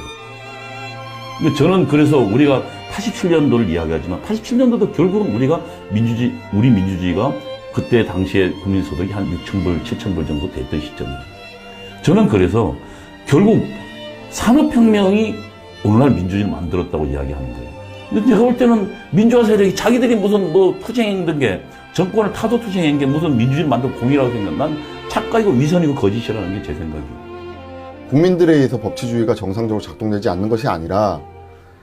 저는 그래서 우리가 87년도를 이야기하지만 87년도도 결국은 우리 민주주의가 그때 당시에 국민소득이 한 6,000불, 7,000불 정도 됐던 시점이에요. 저는 그래서 결국 산업혁명이 오늘날 민주주의를 만들었다고 이야기하는 거예요. 근데 제가 볼 때는 민주화 세력이 자기들이 무슨 투쟁했던 게, 정권을 타도 투쟁한 게 무슨 민주주의를 만든 공이라고 생각. 난 착각이고 위선이고 거짓이라는 게 제 생각이에요. 국민들에 의해서 법치주의가 정상적으로 작동되지 않는 것이 아니라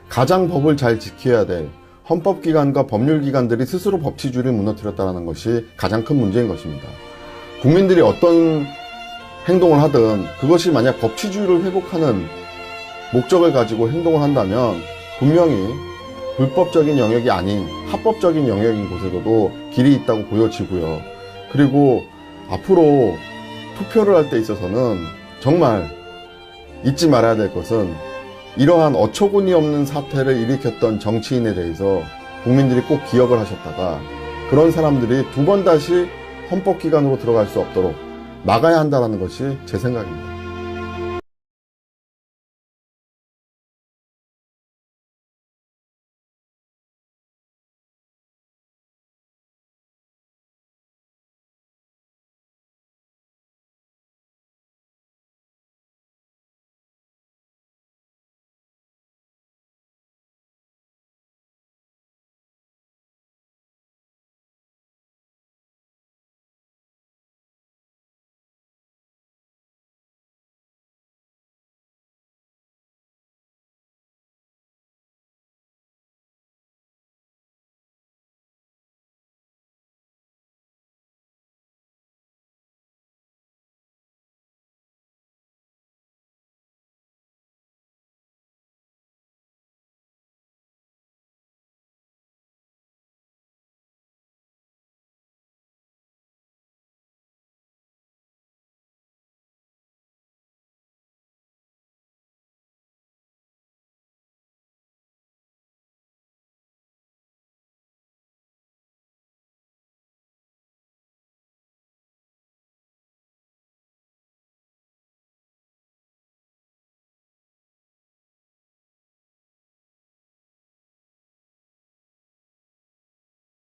가장 법을 잘 지켜야 될 헌법기관과 법률기관들이 스스로 법치주의를 무너뜨렸다는 것이 가장 큰 문제인 것입니다. 국민들이 어떤 행동을 하든 그것이 만약 법치주의를 회복하는 목적을 가지고 행동을 한다면 분명히 불법적인 영역이 아닌 합법적인 영역인 곳에서도 길이 있다고 보여지고요. 그리고 앞으로 투표를 할 때 있어서는 정말 잊지 말아야 될 것은 이러한 어처구니 없는 사태를 일으켰던 정치인에 대해서 국민들이 꼭 기억을 하셨다가 그런 사람들이 두 번 다시 헌법기관으로 들어갈 수 없도록 막아야 한다는 것이 제 생각입니다.